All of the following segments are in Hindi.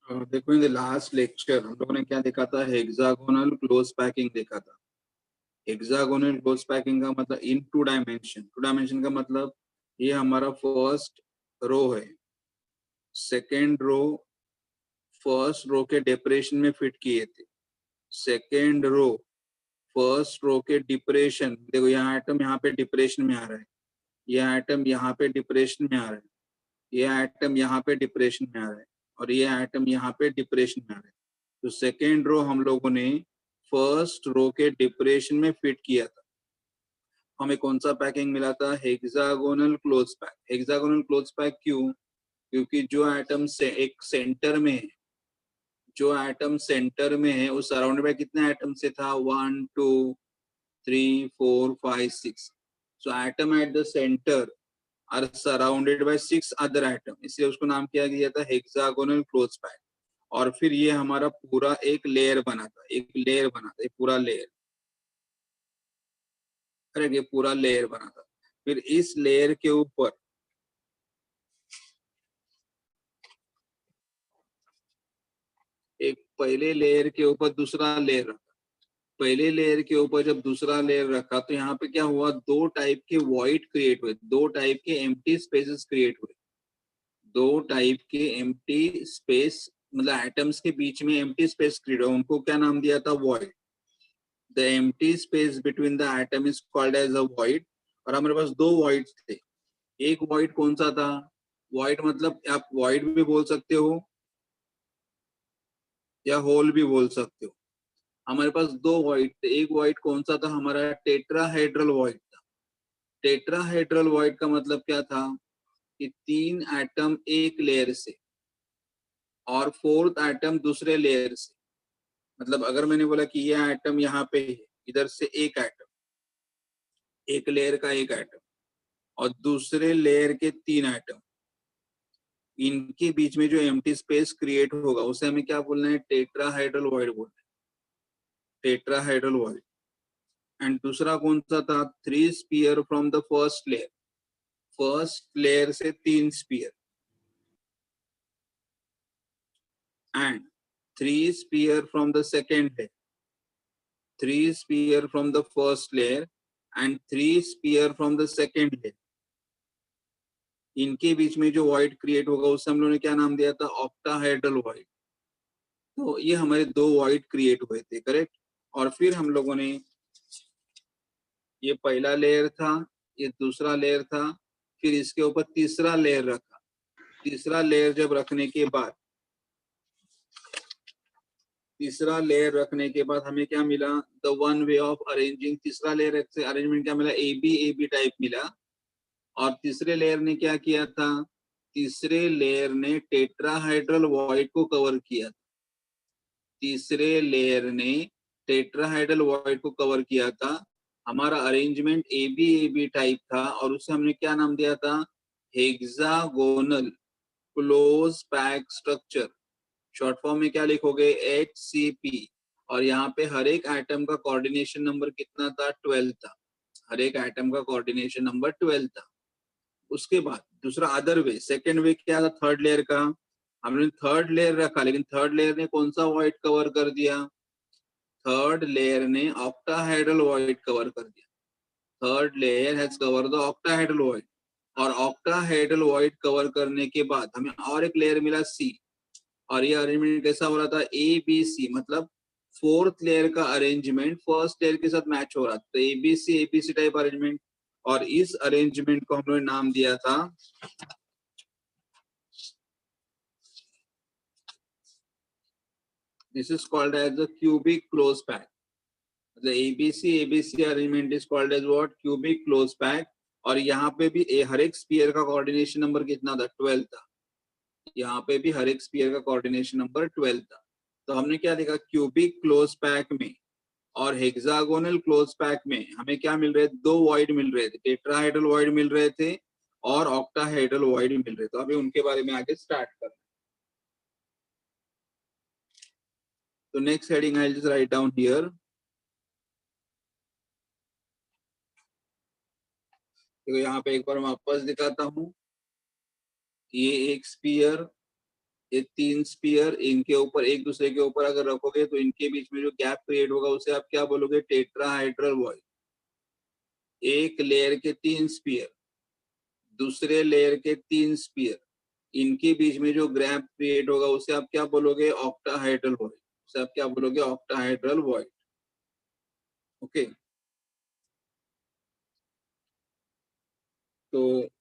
देखो इन द लास्ट लेक्चर हम लोगों ने क्या देखा था, हेक्सागोनल क्लोज पैकिंग देखा था। हेक्सागोनल क्लोज पैकिंग का मतलब इन टू डायमेंशन का मतलब ये हमारा फर्स्ट रो है, सेकेंड रो फर्स्ट रो के डिप्रेशन में फिट किए थे, सेकेंड रो फर्स्ट रो के डिप्रेशन, देखो यहाँ आइटम यहाँ पे डिप्रेशन में आ रहा है, ये आइटम यहाँ पे डिप्रेशन में आ रहा है, ये आइटम यहाँ पे डिप्रेशन में आ रहा है, और ये आइटम यहाँ पे डिप्रेशन में आ रहा है। तो सेकेंड रो हम लोगों ने फर्स्ट रो के डिप्रेशन में फिट किया था। हमें कौन सा पैकिंग मिला था, hexagonal close pack. Hexagonal close pack क्यों, क्योंकि जो आइटम से एक सेंटर में है, जो आइटम सेंटर में है उस सराउंडेड बाय कितने आइटम से था, 1 2 3 4 5 6। So item at the centre are surrounded by 6 other item, इसलिए उसको नाम किया गया था हेक्सागोनल क्लोज पैक। और फिर ये हमारा पूरा एक लेयर बना था, एक लेयर बना था, एक पूरा लेयर, करेक्ट, ये पूरा लेयर बना था। फिर इस लेयर के ऊपर एक पहले लेयर के ऊपर दूसरा लेयर रखा, पहले लेयर के ऊपर जब दूसरा लेयर रखा तो यहाँ पे क्या हुआ, दो टाइप के वॉइड क्रिएट हुए, दो टाइप के एम्प्टी स्पेसेस क्रिएट हुए, दो टाइप के एम्प्टी स्पेस, मतलब एटम्स के बीच में एम्प्टी स्पेस क्रिएट हुआ, उनको क्या नाम दिया था, void. The empty space between the atom is called as a void. और हमारे पास दो वॉइड थे, एक वॉइड कौन सा था, वॉइड मतलब आप वॉइड भी बोल सकते हो या होल भी बोल सकते हो। हमारे पास दो वॉइड थे, एक वॉइड कौन सा था हमारा, टेट्राहेड्रल वॉइड था। टेट्राहेड्रल वॉइड का मतलब क्या था कि तीन एटम एक लेयर से और फोर्थ एटम दूसरे लेयर से, मतलब अगर मैंने बोला कि ये एटम यहाँ पे है, इधर से एक एटम, एक लेयर का एक एटम और दूसरे लेयर के तीन एटम, इनके बीच में जो एम्प्टी स्पेस क्रिएट होगा उसे हमें क्या बोलना है, टेट्राहेड्रल वॉइड बोलना है, टेट्राहेड्रल वॉइड। एंड दूसरा कौन सा था, three sphere from the first layer, first layer से तीन sphere, and three sphere from the second layer, three sphere from the first layer and three sphere from the second layer. इनके बीच में जो वॉइड क्रिएट होगा उसे हम लोगों ने क्या नाम दिया था, ऑक्टाहेड्रल वॉइड। तो ये हमारे दो वॉइड क्रिएट हुए थे, करेक्ट। और फिर हम लोगों ने, ये पहला लेयर था, ये दूसरा लेयर था, फिर इसके ऊपर तीसरा लेयर रखा। तीसरा लेयर जब रखने के बाद, तीसरा लेयर रखने के बाद हमें क्या मिला, the one way of arranging, तीसरा लेयर से अरेंजमेंट क्या मिला, ए बी टाइप मिला। और तीसरे लेयर ने क्या किया था, तीसरे लेयर ने टेट्राहाइड्रल वॉइड को कवर किया, तीसरे लेयर ने टेट्राहाइड्रल वॉइड को कवर किया था। हमारा अरेंजमेंट ए बी टाइप था और उसे हमने क्या नाम दिया था, hexagonal close pack structure. Short form में क्या लिखोगे, HCP। और यहाँ पे हर एक आइटम का कोऑर्डिनेशन नंबर कितना था, 12 था, हर एक आइटम का कोऑर्डिनेशन नंबर 12 था। उसके बाद दूसरा अदर वे, सेकेंड वे क्या था, थर्ड लेयर का, हमने थर्ड लेयर रखा, लेकिन थर्ड लेयर ने कौन सा वॉइड कवर कर दिया, थर्ड लेयर ने ऑक्टाहेड्रल वॉइड कवर कर दिया। Third layer has cover the octahedral void. और ऑक्टाहेड्रल वॉइड कवर करने के बाद हमें और एक लेयर मिला C। और ये अरेंजमेंट कैसा हो रहा था, ABC, मतलब फोर्थ लेयर का अरेंजमेंट फर्स्ट लेयर के साथ मैच हो रहा था, तो ABC टाइप अरेंजमेंट। और इस अरेंजमेंट को हम लोगों ने नाम दिया था, this is called as the cubic close pack. The ABC arrangement is called as what, cubic close pack। और यहाँ पे भी हर एक स्पीयर का कोऑर्डिनेशन नंबर कितना था, 12 था। यहाँ पे भी हर एक स्पीयर का कोऑर्डिनेशन नंबर 12 था। तो हमने क्या देखा, क्यूबिक क्लोज पैक में और हेक्सागोनल क्लोज पैक में हमें क्या मिल रहे थे, दो वॉइड मिल रहे थे, टेट्राहेड्रल वॉइड मिल रहे थे और ऑक्टाहेड्रल वॉइड मिल रहे थे। तो अभी उनके बारे में आगे स्टार्ट कर। तो next heading I just write down here. तो यहाँ पे एक बार मैं वापस दिखाता हूँ, ये एक स्पीयर ये 3 स्पीयर, इनके ऊपर एक दूसरे के ऊपर अगर रखोगे तो इनके बीच में जो गैप क्रिएट होगा उसे आप क्या बोलोगे? Tetrahedral void. एक लेयर के 3 स्पीयर, दूसरे लेयर के 3 स्पीयर, इनके बीच में जो गैप क्रिएट होगा उसे आप क्या बोलोगे? Octahedral void. उसे आप क्या बोलोगे? Octahedral void. ओके, तो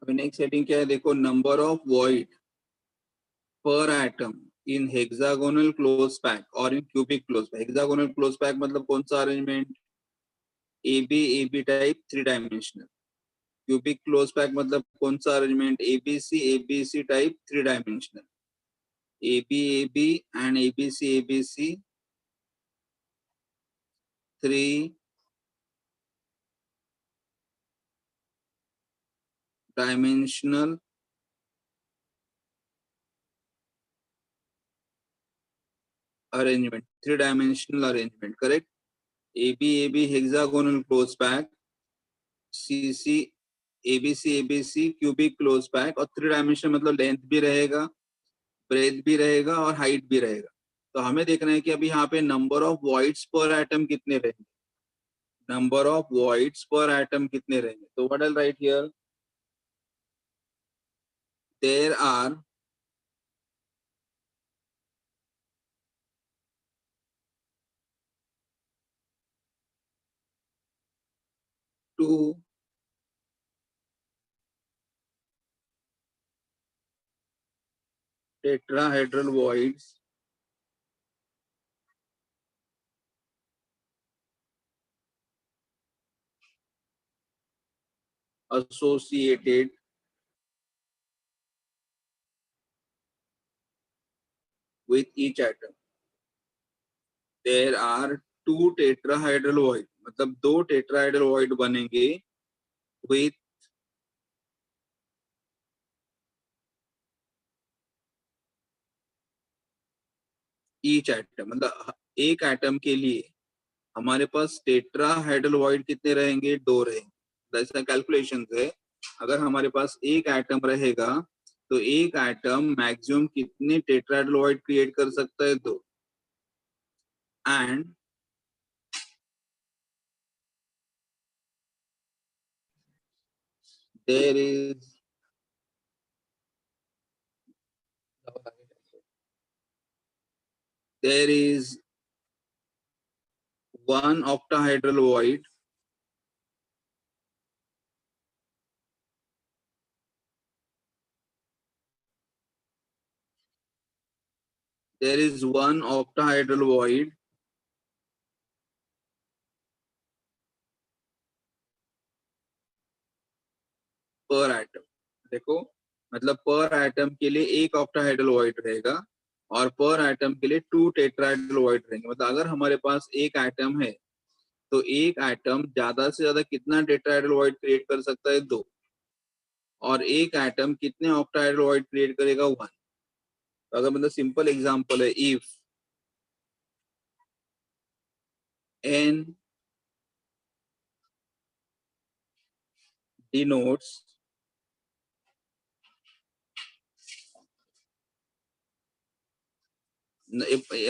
नेक्स्ट सेटिंग क्या है? देखो, नंबर ऑफ वॉइड पर atom in hexagonal close pack और in cubic close pack. Hexagonal close pack मतलब कौन सा arrangement? A B type, 3 dimensional. Cubic close pack मतलब कौन सा arrangement? A B C type, 3 dimensional. A B and A B C, 3 dimensional arrangement, 3 dimensional arrangement, correct. A B hexagonal close pack, C A B C cubic close pack, और 3 डायमेंशन मतलब लेंथ भी रहेगा, ब्रेथ भी रहेगा और हाइट भी रहेगा। तो हमें देखना है कि अभी यहाँ पे number of voids per atom कितने रहेंगे। Number of voids per atom कितने रहेंगे? तो what I write here? There are 2 tetrahedral voids associated with each atom. There are 2 tetrahedral void, मतलब 2 tetrahedral void बनेंगे with each atom, मतलब एक एटम के लिए हमारे पास टेट्राहेड्रल वॉइड कितने रहेंगे? 2 रहेंगे। ऐसा कैलकुलेशन है, अगर हमारे पास एक एटम रहेगा तो एक एटम मैक्सिमम कितने टेट्राहेड्रल वॉइड क्रिएट कर सकता है? 2। And there is there is one octahedral void there is one octahedral void पर एटम। देखो, मतलब पर एटम के लिए एक ऑक्टाहेड्रल वॉइड रहेगा और पर एटम के लिए 2 टेट्राहेड्रल वॉइड रहेंगे। मतलब अगर हमारे पास एक एटम है तो एक एटम ज्यादा से ज्यादा कितना टेट्राहेड्रल वॉइड क्रिएट कर सकता है? 2। और एक एटम कितने ऑक्टाहेड्रल वॉइड क्रिएट करेगा? 1। तो अगर मतलब सिंपल एग्जांपल है, इफ n denotes,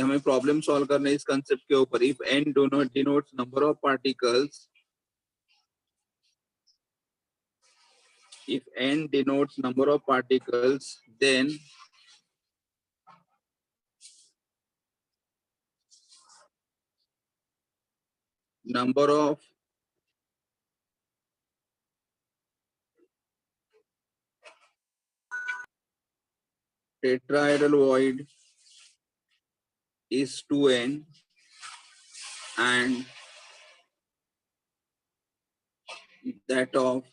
हमें प्रॉब्लम सॉल्व करना है इस कंसेप्ट के ऊपर। If n denotes number of particles, if n denotes number of particles, then number of tetrahedral void is 2n and that of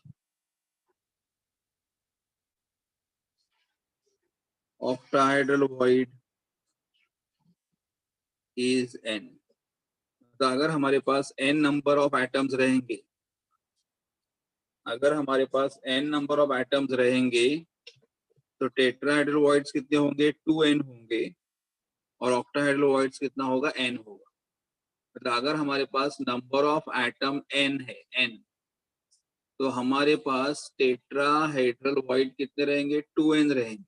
octahedral void is n. तो अगर हमारे पास n नंबर ऑफ एटम्स रहेंगे, अगर हमारे पास n नंबर ऑफ एटम्स रहेंगे तो टेट्राहेड्रल वॉइड्स कितने होंगे? 2n होंगे और ऑक्टाहेड्रल वॉइड्स कितना होगा? n होगा। मतलब अगर हमारे पास नंबर ऑफ एटम n है, n, तो हमारे पास टेट्राहेड्रल वॉइड कितने रहेंगे? 2n रहेंगे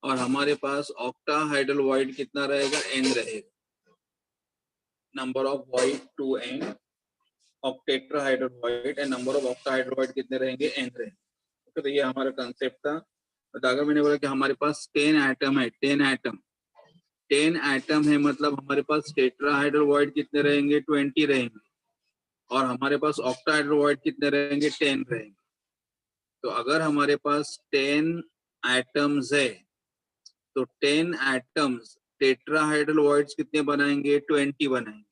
और हमारे पास ऑक्टाहेड्रल वॉइड कितना रहेगा? n रहेगा। Number of void 2n of tetrahedral void and number of octahedral void कितने रहेंगे? n रहेंगे। तो ये हमारा कंसेप्ट था। तो अगर मैंने बोला कि हमारे पास 10 एटम है, 10 एटम है, मतलब हमारे पास टेट्राहेड्रल वॉइड कितने रहेंगे? 20 रहेंगे और हमारे पास ऑक्टाहेड्रल वॉइड कितने रहेंगे? 10 रहेंगे। तो अगर हमारे पास 10 एटम्स है तो 10 एटम्स टेट्राहेड्रल वॉइड्स कितने बनाएंगे? 20 बनाएंगे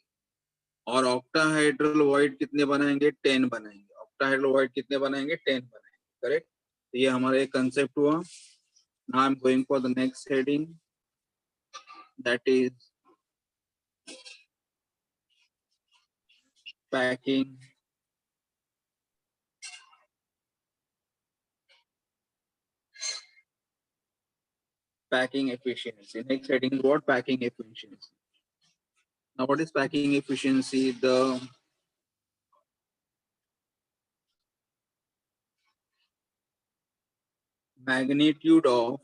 और ऑक्टाहेड्रल वॉइड कितने बनाएंगे? 10 बनाएंगे। ऑक्टाहेड्रल वॉइड कितने बनाएंगे? 10 बनाएंगे। करेक्ट। तो ये हमारा एक कंसेप्ट हुआ। Now I am going for the next heading, that is packing efficiency. Next heading is what? Packing efficiency. Now what is packing efficiency? The magnitude of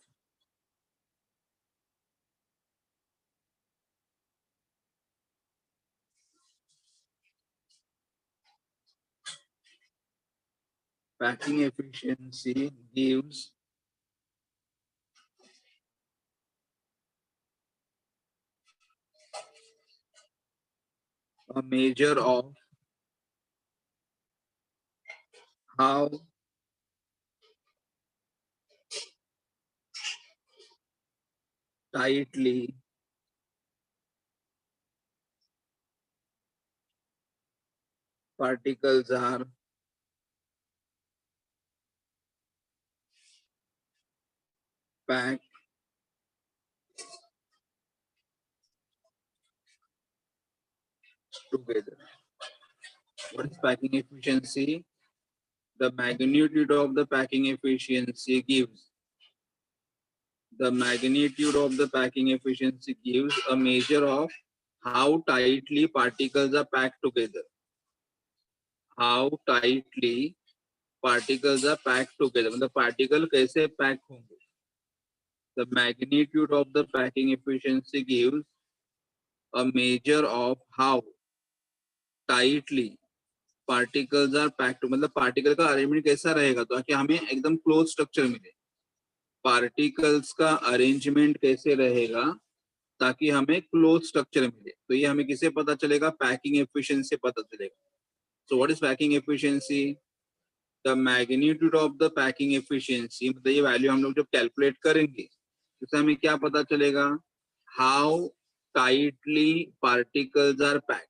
packing efficiency gives a measure of how tightly particles are packed together. What is packing efficiency? The magnitude of the packing efficiency gives a measure of how tightly particles are packed together. How tightly particles are packed together. मतलब पार्टिकल कैसे पैक होंगे? The magnitude of the packing efficiency gives a measure of how tightly particles are packed. मतलब पार्टिकल का अरेंजमेंट कैसा रहेगा ताकि हमें एकदम क्लोज स्ट्रक्चर मिले। पार्टिकल्स का अरेंजमेंट कैसे रहेगा ताकि हमें क्लोज स्ट्रक्चर मिले। तो ये हमें किसे पता चलेगा? पैकिंग एफिशिएंसी पता चलेगा। So what is packing efficiency? The magnitude of the packing efficiency, मतलब ये वैल्यू हम लोग जब कैलकुलेट करेंगे तो हमें क्या पता चलेगा? How tightly particles are packed.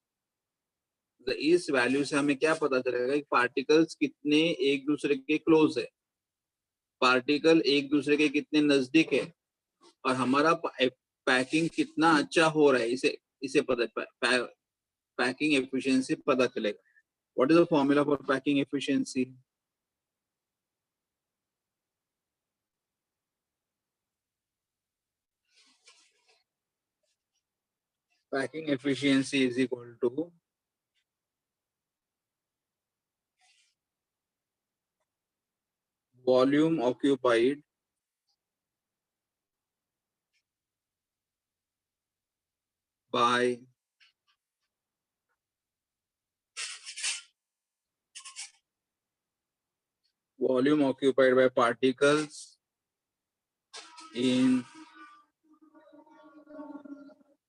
इस वैल्यू से हमें क्या पता चलेगा कि पार्टिकल्स कितने एक दूसरे के क्लोज है, पार्टिकल एक दूसरे के कितने नजदीक है और हमारा पैकिंग कितना अच्छा हो रहा है, इसे पता पैकिंग एफिशिएंसी पता चलेगा। What is the formula for packing efficiency? Packing efficiency is equal to volume occupied by particles in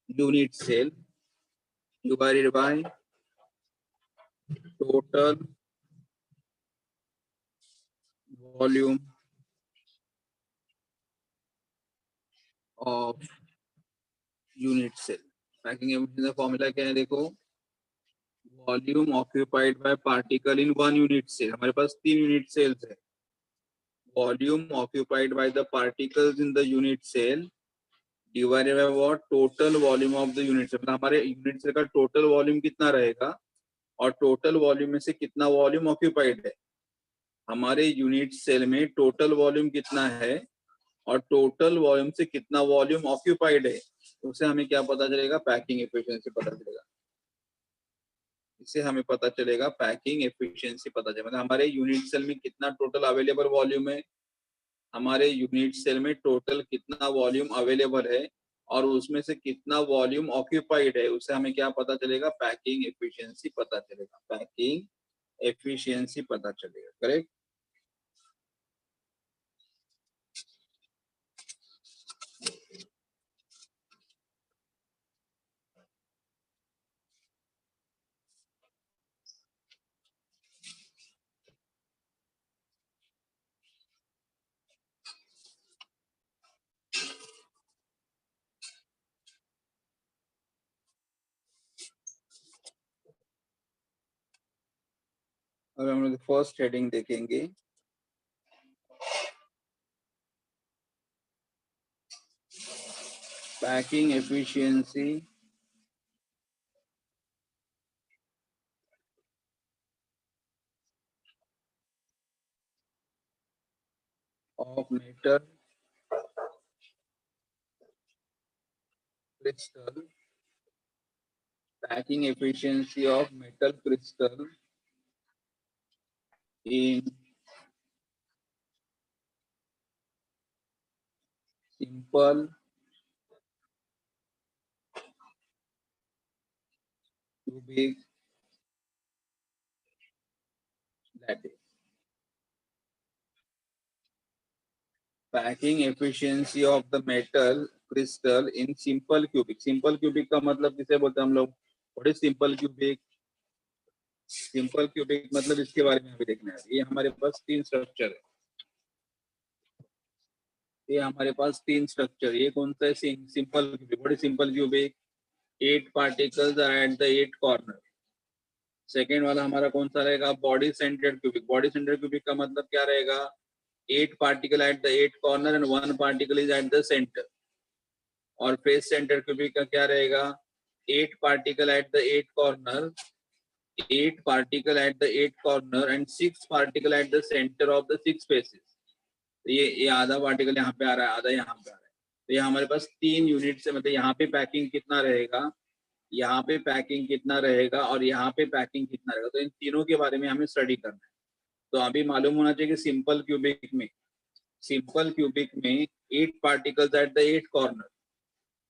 unit cell divided by total volume of unit cell. Packing efficiency का फॉर्मूला क्या है, देखो, volume occupied by particle in 1 unit cell. हमारे पास 3 यूनिट सेल्स है। Volume occupied by the particles in the unit cell divided by what, total volume of the unit cell. हमारे यूनिट सेल का टोटल वॉल्यूम कितना रहेगा और टोटल वॉल्यूम में से कितना वॉल्यूम ऑक्यूपाइड है। हमारे यूनिट सेल में टोटल वॉल्यूम कितना है और टोटल वॉल्यूम से कितना वॉल्यूम ऑक्यूपाइड है, उससे हमें क्या पता चलेगा, पैकिंग एफिशिएंसी पता चलेगा। इससे हमें पता चलेगा पैकिंग एफिशिएंसी पता चलेगा, मतलब हमारे यूनिट सेल में कितना टोटल अवेलेबल वॉल्यूम है, हमारे यूनिट सेल में टोटल कितना वॉल्यूम अवेलेबल है और उसमें से कितना वॉल्यूम ऑक्यूपाइड है, उससे हमें क्या पता चलेगा, पैकिंग एफिशिएंसी पता चलेगा। पैकिंग एफिशिएंसी पता चलेगा, करेक्ट। अब हम लोग फर्स्ट हेडिंग देखेंगे, packing efficiency of metal crystal, packing efficiency of metal crystal in simple cubic lattice. Packing efficiency of the metal crystal in simple cubic. Simple cubic का मतलब किसे बोलते हैं हम लोग, what is simple cubic. Simple cubic मतलब इसके बारे में अभी देखना है। ये हमारे पास 3 स्ट्रक्चर है, ये हमारे पास 3 स्ट्रक्चर। ये कौन सा है, simple cubic. What is simple cubic, 8 particles are at the 8 corner. Second वाला हमारा कौन सा रहेगा, body centred cubic. Body centred cubic का मतलब क्या रहेगा, 8 particle at the 8 corner and 1 particle is at the centre. और फेस सेंटर क्यूबिक का क्या रहेगा, 8 particle at the 8 corner, 8 particle at the 8 corner and 6 particle at the centre of the 6 faces. तो ये आधा पार्टिकल यहाँ पे आ रहा है, आधा यहाँ पे आ रहा है। तो ये हमारे पास 3 यूनिट से, मतलब यहाँ पे पैकिंग कितना रहेगा, यहाँ पे पैकिंग कितना रहेगा और यहाँ पे पैकिंग कितना रहेगा। तो इन तीनों के बारे में हमें स्टडी करना है। तो अभी मालूम होना चाहिए कि सिंपल क्यूबिक में 8 particles eight the 8 corner.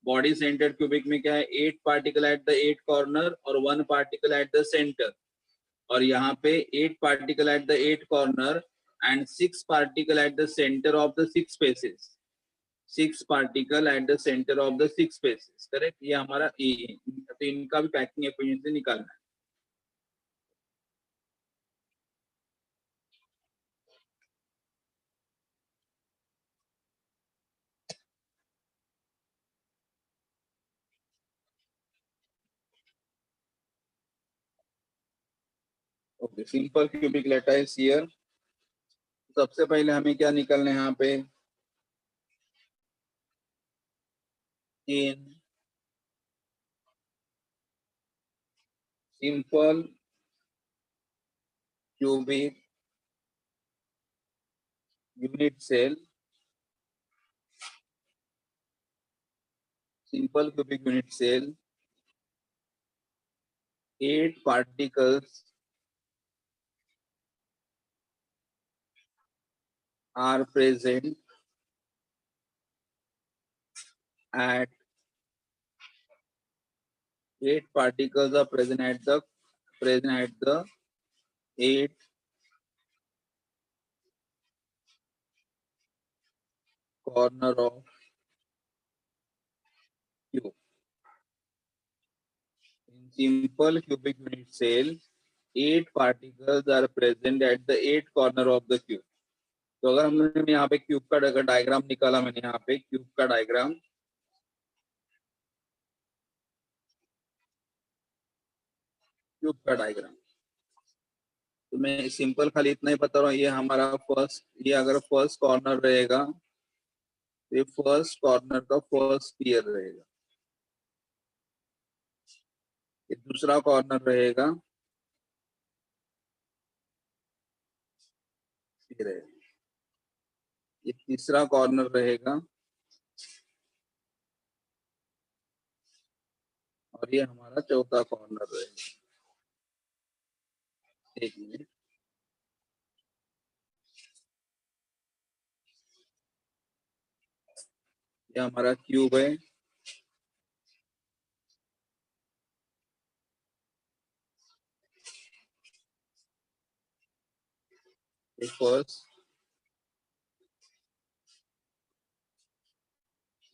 Body centred cubic में क्या है, 8 पार्टिकल एट द 8 कॉर्नर और 1 पार्टिकल एट द सेंटर। और यहाँ पे 8 particle at the 8 corner and 6 particle at the centre of the 6 spaces. 6 particle at the centre of the 6 spaces, correct. ये हमारा तो इनका भी पैकिंग एफिशिएंसी निकालना है। Okay, simple cubic lattice here. सबसे पहले हमें क्या निकालना है यहाँ पे, in simple cubic unit cell, simple cubic unit cell, 8 particles are present at 8 particles are present at the 8 corner of cube. In simple cubic unit cell, 8 particles are present at the 8 corner of the cube. तो अगर हमने यहाँ पे क्यूब का डायग्राम निकाला, मैंने यहाँ पे क्यूब का डायग्राम, क्यूब का डायग्राम। तो मैं सिंपल खाली इतना ही बता रहा हूँ, ये हमारा फर्स्ट, ये अगर फर्स्ट कॉर्नर रहेगा तो ये फर्स्ट कॉर्नर का फर्स्ट स्फीयर रहेगा, ये दूसरा कॉर्नर रहेगा, ये रहेगा, ये तीसरा कॉर्नर रहेगा, और ये हमारा चौथा कॉर्नर रहेगा। एक मिनट, ये हमारा क्यूब है, ये फर्स्ट,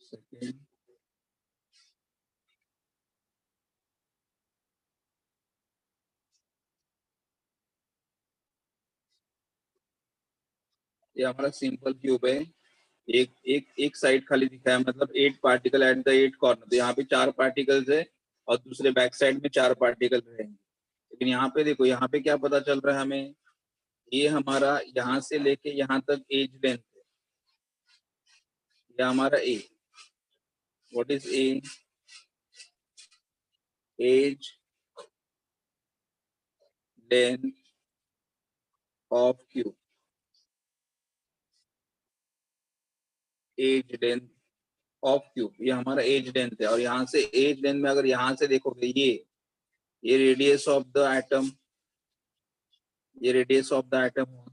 सेकेंड, ये हमारा सिंपल क्यूब है। एक साइड खाली दिखा है, मतलब 8 पार्टिकल एट द 8 कॉर्नर, तो यहाँ पे 4 पार्टिकल्स है और दूसरे बैक साइड में 4 पार्टिकल रहेंगे। लेकिन यहाँ पे देखो, यहाँ पे क्या पता चल रहा है हमें, ये हमारा यहाँ से लेके यहाँ तक एज लेंथ है, ये हमारा A, what is A, edge length of cube, edge length of cube, ये हमारा एज लेंथ है। और यहाँ से एज लेंथ में अगर यहाँ से देखोगे, ये रेडियस ऑफ द एटम, ये रेडियस ऑफ द एटम हुआ।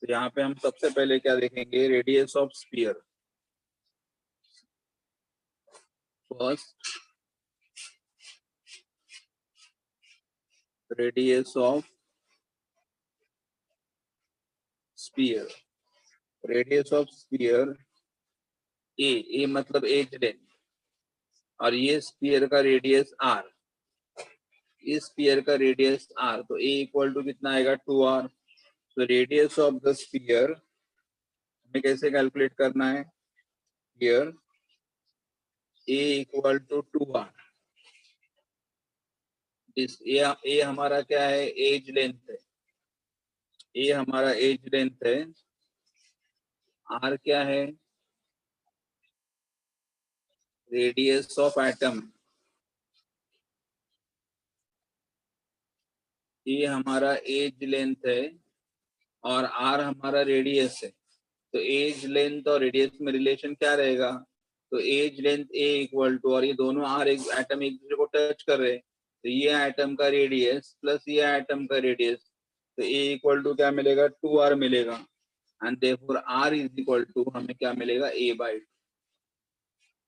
तो यहाँ पे हम सबसे पहले क्या देखेंगे, radius of sphere, first radius of sphere, radius of sphere A मतलब एज लेंथ, और ये स्फीयर का रेडियस आर, इस स्फीयर का रेडियस आर, तो ए इक्वल टू कितना आएगा, 2r। तो रेडियस ऑफ द स्फीयर हमें कैसे कैलकुलेट करना है, here A equal to 2r, इस ए हमारा क्या है, एज लेंथ है, ए हमारा एज लेंथ है, आर क्या है, रेडियस ऑफ एटम, ये हमारा एज लेंथ है, और आर हमारा रेडियस है। तो एज लेंथ और रेडियस में रिलेशन क्या रहेगा, तो edge length A equal to, और ये दोनों आर एक एटम एक दूसरे को टच कर रहे हैं, तो ये एटम का रेडियस प्लस ये एटम का रेडियस, तो ए इक्वल टू क्या मिलेगा, 2r मिलेगा, and therefore R is equal to हमें क्या मिलेगा, a/2।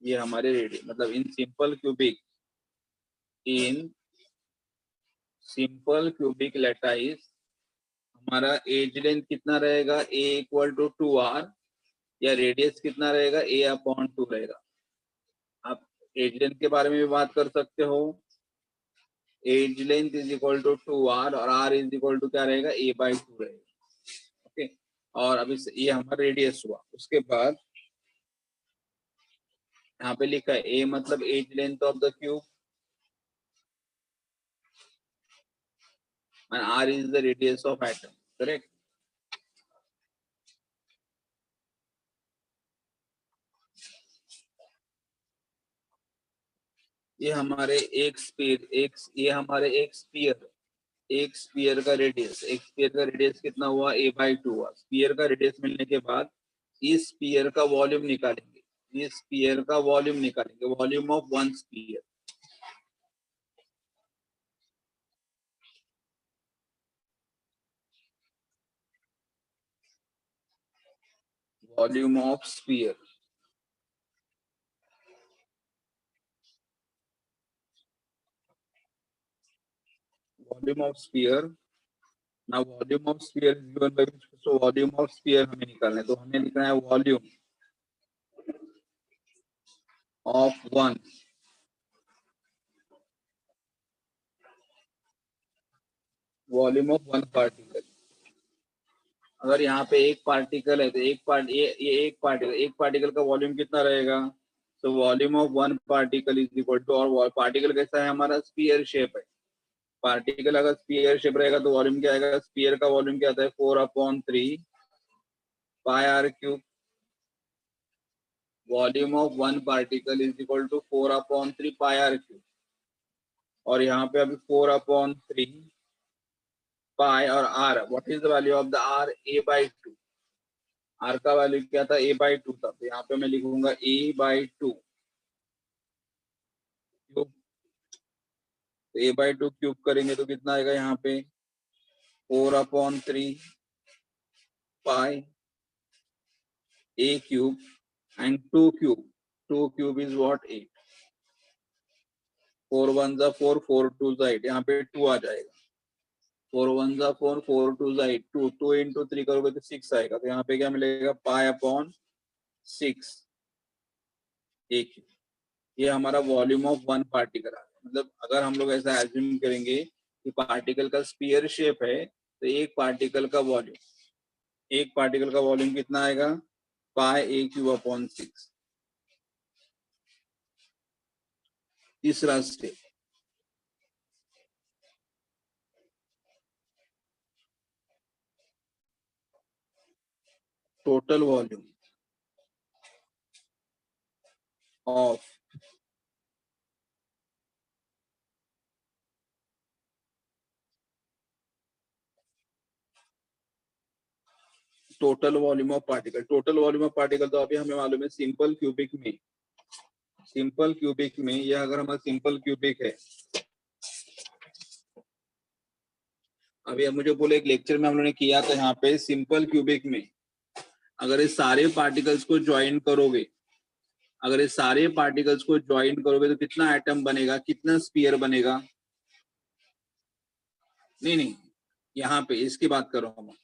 ये हमारे रेडियस, मतलब इन सिंपल क्यूबिक लैटाइस हमारा एज लेंथ कितना रहेगा, a इक्वल टू 2r, या रेडियस कितना रहेगा, a/2 रहेगा। आप एज लेंथ के बारे में भी बात कर सकते हो, edge length is equal to 2r, और r इज इक्वल टू क्या रहेगा, a/2 रहेगा। ओके, और अभी ये हमारा रेडियस हुआ। उसके बाद यहाँ पे लिखा है a मतलब edge length of the cube, and r is the radius of atom, correct? ये हमारे ये हमारे एक स्पीयर का रेडियस, एक स्पीयर का रेडियस कितना हुआ, a/2 हुआ। स्पीयर का रेडियस मिलने के बाद इस स्पीयर का वॉल्यूम निकालेंगे, इस स्पीयर का वॉल्यूम निकालेंगे, volume of one sphere, volume of sphere, volume of sphere. ना volume of sphere is given by, so volume of sphere हमें निकालना है, तो हमें लिखना है volume of one, volume of one particle. अगर यहाँ पे एक पार्टिकल है तो ये एक पार्टिकल का वॉल्यूम कितना रहेगा, तो volume of one particle is equal to, और पार्टिकल कैसा है हमारा, स्फीयर शेप है, पार्टिकल अगर स्फीयर शेप रहेगा तो वॉल्यूम क्या आएगा, स्फीयर का वॉल्यूम क्या आता है 4/3 pi R cube. Volume of one particle is equal to 4/3 pi R cube. और यहाँ पे अभी 4/3 पाई और R, what is the value of the R, a/2। R का वैल्यू क्या था, a/2 था, तो यहाँ पे मैं लिखूंगा a/2 क्यूब। तो a/2 क्यूब करेंगे तो कितना आएगा यहाँ पे 4/3 पाई a cube and 2 cube. 2 cube is what 8। 4 1 जा 4, 4 2 जा 8, यहाँ पे 2 आ जाएगा। 4 1 जा 4, 4 2 जा 8, 2 2 इंटू 3 करोगे तो 6 आएगा। तो यहाँ पे क्या मिलेगा पाई/6 a क्यूब। ये हमारा वॉल्यूम ऑफ वन पार्टिकल आ गया। मतलब अगर हम लोग ऐसा एज्यूम करेंगे कि पार्टिकल का स्फीयर शेप है तो एक पार्टिकल का वॉल्यूम कितना आएगा, πa/6। तीसरा step, total volume of total volume of particle. Total volume of particle तो अभी हमें मालूम है सिंपल क्यूबिक में यह अगर हमारा सिंपल क्यूबिक है, अभी मुझे बोले एक लेक्चर में हम लोगों ने किया था, यहाँ पे सिंपल क्यूबिक में अगर ये सारे पार्टिकल्स को ज्वाइन करोगे, तो कितना एटम बनेगा, कितना स्फीयर बनेगा। नहीं, यहाँ पे इसकी बात कर रहा हूँ,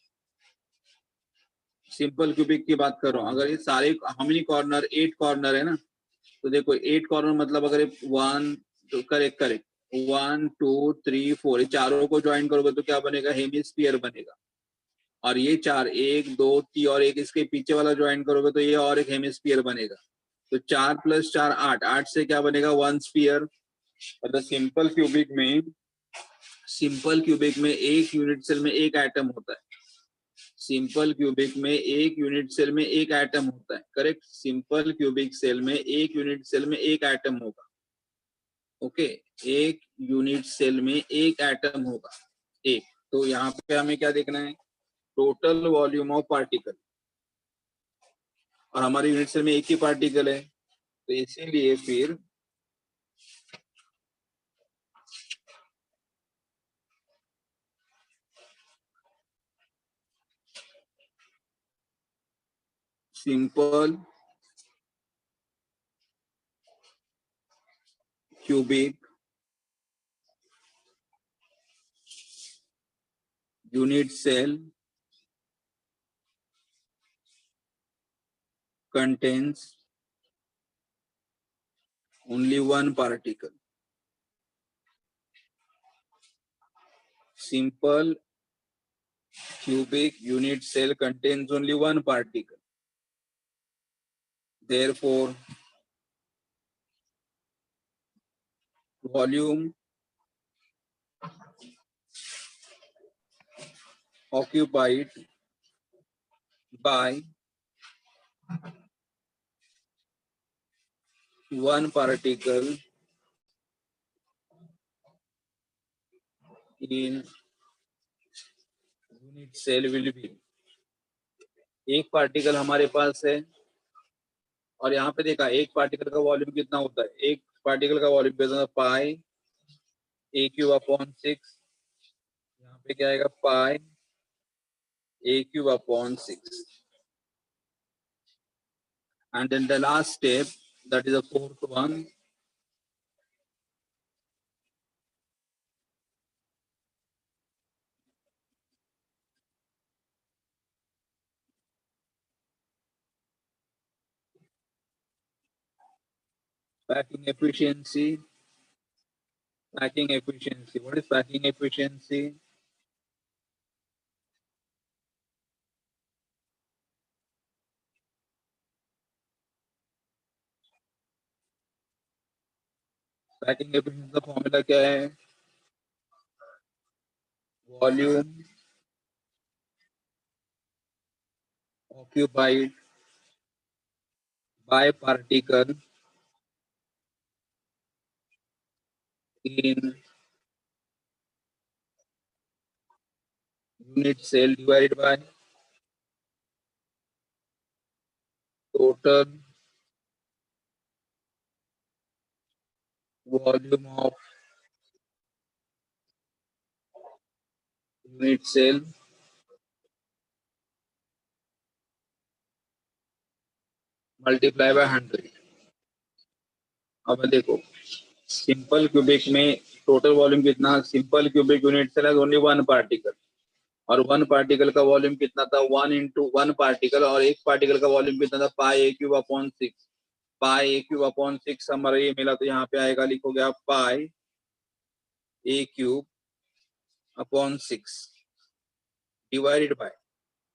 सिंपल क्यूबिक की बात कर रहा हूँ। अगर ये सारे हाउ मेनी कॉर्नर, 8 कॉर्नर है ना, तो देखो 8 कॉर्नर मतलब अगर 1 तो करेक्ट 1 2 3 4 ये चारों को ज्वाइन करोगे तो क्या बनेगा, हेमिस्फीयर बनेगा। और ये चार, 1 2 3 और एक इसके पीछे वाला ज्वाइन करोगे तो ये और एक हेमिस्फीयर बनेगा। तो 4 + 4 8, 8 से क्या बनेगा, 1 स्फीयर। मतलब सिंपल क्यूबिक में एक यूनिट सेल में एक एटम होता है। सिंपल क्यूबिक में एक यूनिट सेल में एक एटम होता है, करेक्ट। सिंपल क्यूबिक सेल में एक यूनिट सेल में एक एटम होगा। ओके, एक यूनिट सेल में एक एटम होगा, एक। तो यहाँ पे हमें क्या देखना है, टोटल वॉल्यूम ऑफ पार्टिकल। और हमारे यूनिट सेल में एक ही पार्टिकल है, तो इसीलिए फिर simple cubic unit cell contains only one particle. Simple cubic unit cell contains only one particle. Therefore, volume occupied by one particle in unit cell will be, एक पार्टिकल हमारे पास है और यहाँ पे देखा एक पार्टिकल का वॉल्यूम कितना होता है, एक पार्टिकल का वॉल्यूम कितना होता है, πa^6। यहाँ पे क्या आएगा, πa^6। And then the last step, that is the fourth one, packing efficiency. Packing efficiency. What is packing efficiency? Packing efficiency का फॉर्मूला क्या है, volume occupied by particle in unit cell divided by total volume of unit cell multiply by 100। अब देखो सिंपल क्यूबिक में टोटल वॉल्यूम कितना, सिंपल क्यूबिक यूनिट सेल है ओनली वन पार्टिकल, और वन पार्टिकल का वॉल्यूम कितना था, वन इंटू वन पार्टिकल, और एक पार्टिकल का वॉल्यूम कितना था, pi A cube upon 6। Pi A cube upon 6 हमारा ये मिला, तो यहाँ पे आएगा, लिखोगे आप pi A cube upon 6 divided by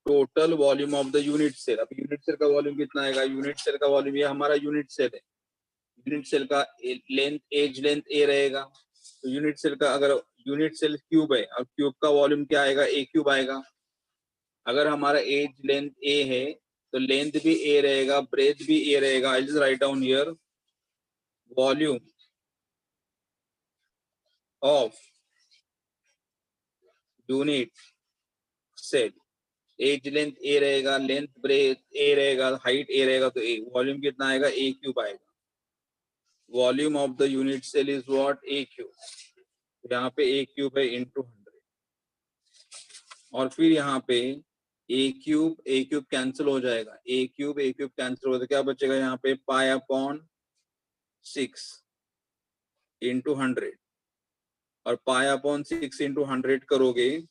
total volume of the unit cell. अब यूनिट सेल का वॉल्यूम कितना आएगा, यूनिट सेल का वॉल्यूम, ये हमारा यूनिट सेल है, यूनिट सेल का लेंथ, एज लेंथ ए रहेगा, तो यूनिट सेल का अगर यूनिट सेल क्यूब है और क्यूब का वॉल्यूम क्या आएगा, ए क्यूब आएगा। अगर हमारा एज लेंथ ए है तो लेंथ भी ए रहेगा, ब्रेथ भी ए रहेगा। I just write down here volume of unit cell, edge length A रहेगा, लेंथ ब्रेथ ए रहेगा, हाइट ए रहेगा, तो ए वॉल्यूम कितना आएगा, ए क्यूब आएगा। Volume of the unit cell is what, A cube. यहाँ पे ए क्यूब है इंटू 100, और फिर यहाँ पे ए क्यूब कैंसिल हो जाएगा, ए क्यूब कैंसिल हो जाएगा, क्या बचेगा यहाँ पे, पाई अपॉन 6 इंटू 100, और पाई अपॉन 6 इंटू 100 करोगे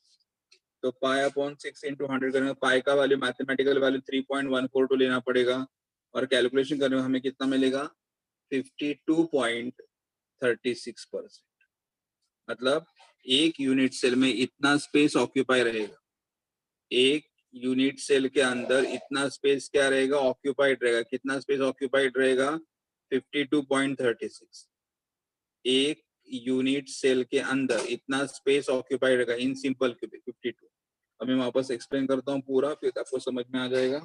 तो पाई अपॉन 6 इंटू 100 करेंगे, पाई का वैल्यू मैथमेटिकल वैल्यू 3.142 लेना पड़ेगा, और कैलकुलेशन करने में हमें कितना मिलेगा, 52.36%। मतलब एक यूनिट सेल में इतना स्पेस ऑक्यूपाई रहेगा, एक यूनिट सेल के अंदर इतना स्पेस क्या रहेगा, ऑक्यूपाइड रहेगा। कितना स्पेस ऑक्यूपाइड रहेगा, 52.36। एक यूनिट सेल के अंदर इतना स्पेस ऑक्यूपाइड रहेगा इन सिंपल क्यूबिक 52। अब मैं वापस एक्सप्लेन करता हूँ पूरा, फिर आपको समझ में आ जाएगा।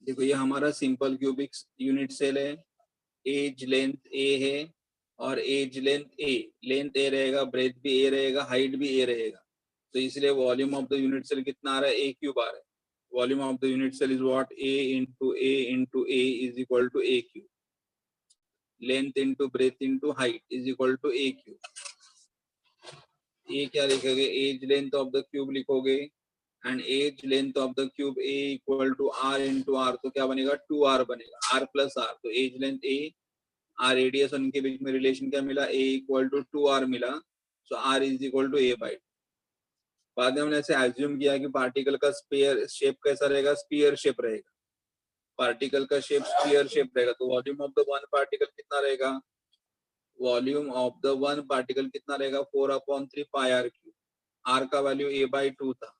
देखो ये हमारा सिंपल क्यूबिक यूनिट सेल है, एज लेंथ ए है, और as length A, length A रहेगा, ब्रेथ भी ए रहेगा, हाइट भी ए रहेगा, तो इसलिए volume of the unit cell कितना आ रहा है, ए क्यूब आ रहा है। Volume of the unit cell is what, A into A is equal to A cube, length into breadth into height is equal to A cube. A क्या लिखोगे, edge length of the cube लिखोगे, and edge length of the cube A equal to R into R, तो क्या बनेगा, 2r बनेगा, आर प्लस आर, तो edge length A, R radius, उनके बीच में रिलेशन क्या मिला, ए इक्वल टू 2r मिला, so R is equal to A by. बाद में हमने ऐसे एज्यूम किया कि पार्टिकल का स्फीयर शेप कैसा रहेगा, स्फीयर शेप रहेगा, पार्टिकल का शेप स्फीयर शेप रहेगा, तो volume of the one particle कितना रहेगा, volume of the one particle कितना रहेगा, 4/3 पाई आर क्यूब, आर का वैल्यू a बाई 2 था,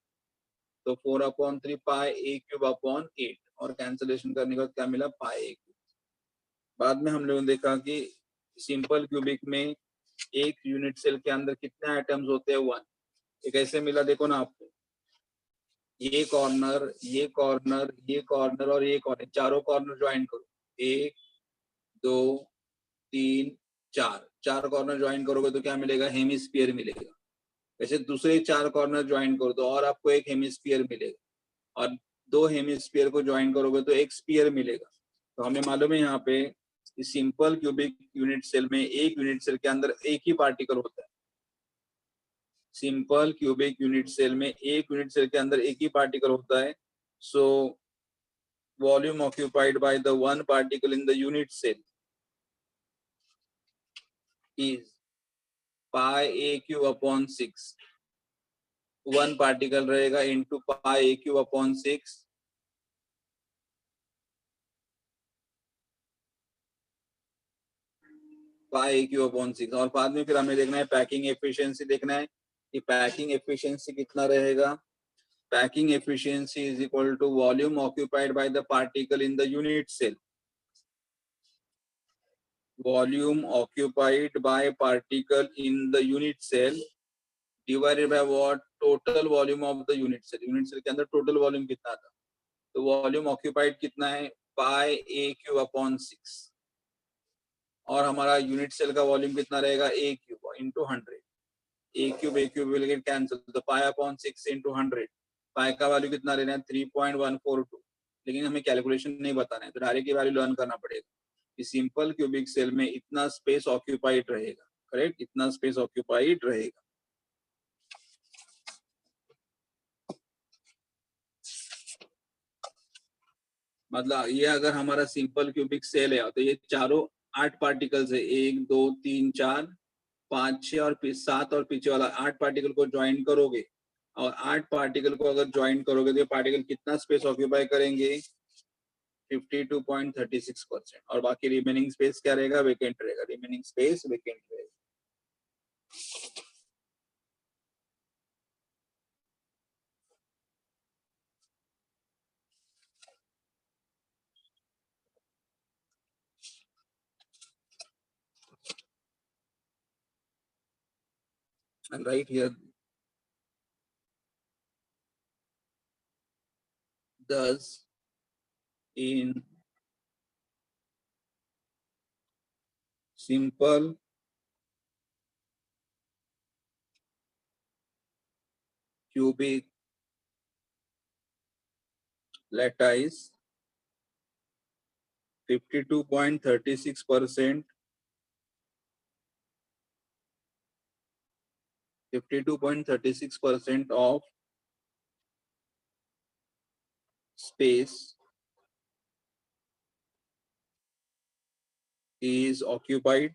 तो 4/3 पाई ए क्यूब अपॉन 8, और कैंसिलेशन करने के बाद क्या मिला, पाई ए क्यूब। बाद में हम लोगों ने देखा कि सिंपल क्यूबिक में एक यूनिट सेल के अंदर कितने आइटम्स होते हैं, 1। ये कैसे मिला, देखो ना आपको, ये कॉर्नर, ये कॉर्नर, ये कॉर्नर और ये कॉर्नर, चारों कॉर्नर ज्वाइन करो, 1 2 3 4, चार कॉर्नर ज्वाइन करोगे तो क्या मिलेगा, हेमिस्फीयर मिलेगा। वैसे दूसरे 4 कॉर्नर ज्वाइन करो तो और आपको एक हेमिस्फीयर मिलेगा, और 2 हेमिस्फीयर को ज्वाइन करोगे तो एक स्फीयर मिलेगा। तो हमें मालूम है यहाँ पे सिंपल क्यूबिक यूनिट सेल में एक यूनिट सेल के अंदर एक ही पार्टिकल होता है, सिंपल क्यूबिक यूनिट सेल में एक यूनिट सेल के अंदर एक ही पार्टिकल होता है। So volume occupied by the one particle in the unit cell is pi A cube upon 6, one particle रहेगा into pi A cube upon 6, pi A cube upon 6। और बाद में फिर हमें देखना है पैकिंग एफिशिएंसी देखना है, कि पैकिंग एफिशिएंसी कितना रहेगा, packing efficiency is equal to volume occupied by the particle in the unit cell, volume occupied by particle in the unit cell divided by what, total volume of the unit cell. Unit cell के अंदर टोटल वॉल्यूम कितना था, तो वॉल्यूम ऑक्यूपाइड कितना है, पाई ए क्यूब अपॉन 6, और हमारा यूनिट सेल का वॉल्यूम कितना रहेगा, A cube into 100, A cube will get cancel, तो पाई अपॉन 6 इंटू 100, पाई का वैल्यू कितना लेना है 3.142, लेकिन हमें कैलकुलेशन नहीं बताना है, तो डायरेक्ट ये वैल्यू लर्न करना पड़ेगा कि सिंपल क्यूबिक सेल में इतना स्पेस ऑक्यूपाइड रहेगा, करेक्ट, इतना स्पेस ऑक्यूपाइड रहेगा। मतलब ये अगर हमारा सिंपल क्यूबिक सेल है तो ये चारों 8 पार्टिकल्स है, 1 2 3 4 5 6 और 7, और पीछे वाला 8 पार्टिकल को ज्वाइन करोगे, और 8 पार्टिकल को अगर ज्वाइन करोगे तो ये पार्टिकल कितना स्पेस ऑक्यूपाई करेंगे, 52.36%, और बाकी रिमेनिंग स्पेस क्या रहेगा, वेकेंट रहेगा, रिमेनिंग स्पेस वेकेंट रहेगा। And right here, thus in simple cubic lattice, 52.36%, 52.36% of space is occupied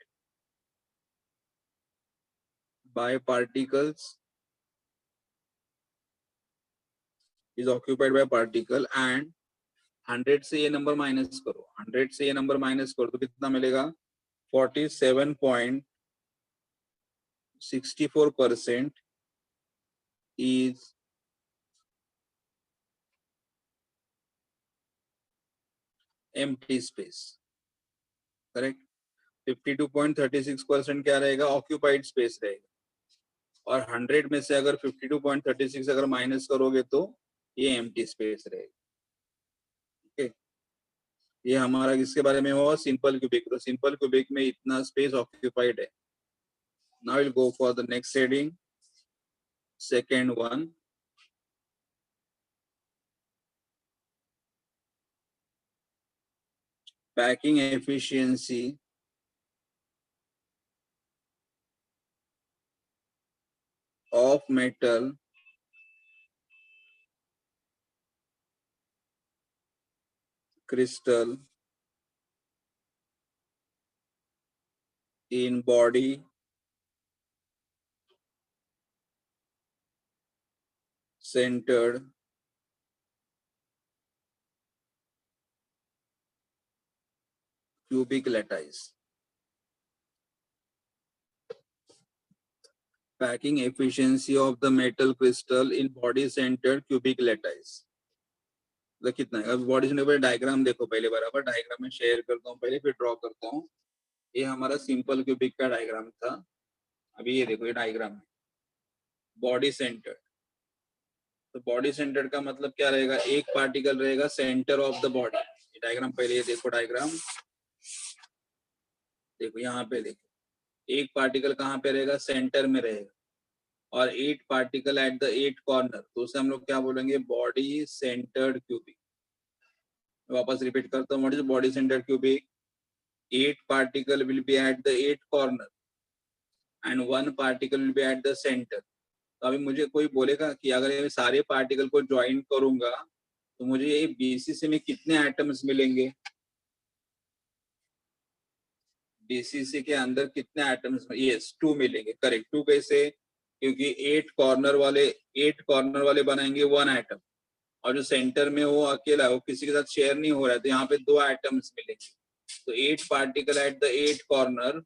by particles, is occupied by particle, and 100 से ये नंबर माइनस करो, 100 से ये नंबर माइनस करो तो कितना मिलेगा, 47.64% is empty space, करेक्ट। 52.36% क्या रहेगा, ऑक्यूपाइड स्पेस रहेगा, और 100 में से अगर 52.36 अगर माइनस करोगे तो ये एम्प्टी स्पेस रहेगा। ओके, ये हमारा किसके बारे में हुआ, सिंपल क्यूबिक, तो सिंपल क्यूबिक में इतना स्पेस ऑक्यूपाइड है। Now will go for the next heading, second one, packing efficiency of metal crystal in body centered cubic lattice. Packing efficiency of the metal crystal in body centered cubic lattice. कितना है, अब बॉडी सेंटर डायग्राम देखो पहले, बराबर डायग्राम में शेयर करता हूँ पहले, फिर ड्रॉ करता हूँ। ये हमारा सिंपल क्यूबिक का डायग्राम था, अभी ये देखो ये डायग्राम है बॉडी सेंटर्ड। तो बॉडी सेंटर्ड का मतलब क्या रहेगा, एक पार्टिकल रहेगा centre of the body. Diagram पहले ये देखो, डायग्राम देखो, यहाँ पे देखो, एक पार्टिकल कहाँ पे रहेगा, सेंटर में रहेगा, और 8 पार्टिकल एट द 8 कॉर्नर, तो उसे हम लोग क्या बोलेंगे, बॉडी सेंटर्ड क्यूबिक। वापस रिपीट करता हूँ, what is body centred cubic, 8 particle will be eight the 8 corner and 1 particle will be eight the centre. तो अभी मुझे कोई बोलेगा कि अगर ये सारे पार्टिकल को ज्वाइन करूंगा तो मुझे ये बीसीसी में कितने एटम्स मिलेंगे, बीसीसी के अंदर कितने एटम्स, यस 2 मिलेंगे, करेक्ट। 2 कैसे, क्योंकि 8 कॉर्नर वाले बनाएंगे 1 एटम, और जो सेंटर में वो अकेला है, वो किसी के साथ शेयर नहीं हो रहा है, तो यहाँ पे 2 एटम्स मिलेंगे। तो 8 particle at the 8 corner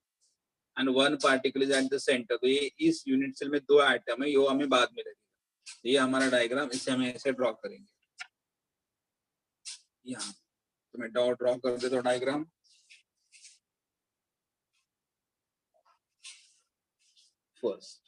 and one particle is at the centre. तो ये इस यूनिट सेल में दो आइटम है, ये हमें बाद में लगेगा। ये हमारा डायग्राम, इसे हमें ऐसे ड्रॉ करेंगे। यहाँ तो मैं डॉट ड्रॉ कर देता हूँ डायग्राम। फर्स्ट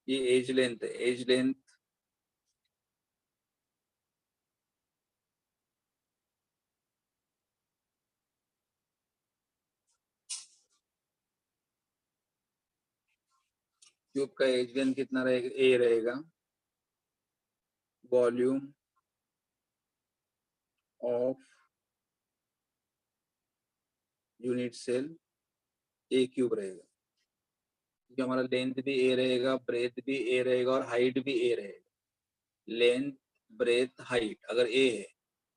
ये एज लेंथ है, एज लेंथ क्यूब का एज लेंथ कितना रहेगा, ए रहेगा। Volume of unit cell A cube रहेगा, क्योंकि हमारा लेंथ भी ए रहेगा, ब्रेथ भी ए रहेगा और हाइट भी ए रहेगा। लेंथ, ब्रेथ, हाइट अगर ए है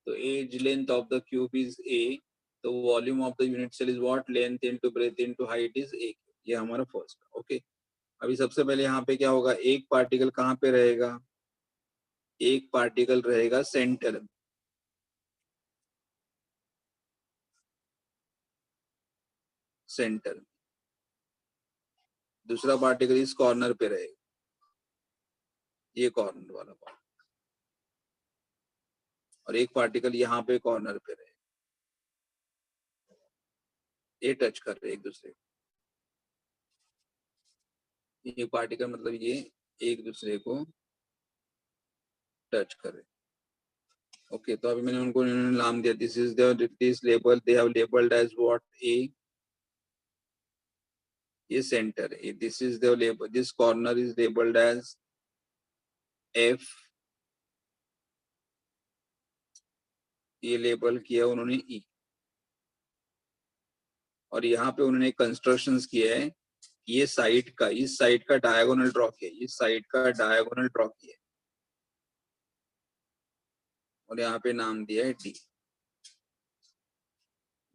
तो edge length of the cube is A, तो volume of the unit cell is what, length into breadth into height is A. ये हमारा फर्स्ट। ओके, अभी सबसे पहले यहाँ पे क्या होगा, एक पार्टिकल कहाँ पे रहेगा, एक पार्टिकल रहेगा सेंटर, सेंटर। दूसरा पार्टिकल इस कॉर्नर पे रहेगा, ये कॉर्नर वाला पार्ट, और एक पार्टिकल यहाँ पे कॉर्नर पे रहेगा। ये टच कर रहे एक दूसरे को, ये पार्टिकल मतलब ये एक दूसरे को टच कर रहे। ओके, तो अभी मैंने उनको नाम दिया, this is this label they have labelled as what, A, ये सेंटर है। This is the label, this corner is labelled as F, ये लेबल किया उन्होंने ई। और यहाँ पे उन्होंने कंस्ट्रक्शंस किया है, ये साइड का, इस साइड का डायगोनल ड्रॉ किया, इस साइड का डायगोनल ड्रॉ किया, और यहाँ पे नाम दिया है डी।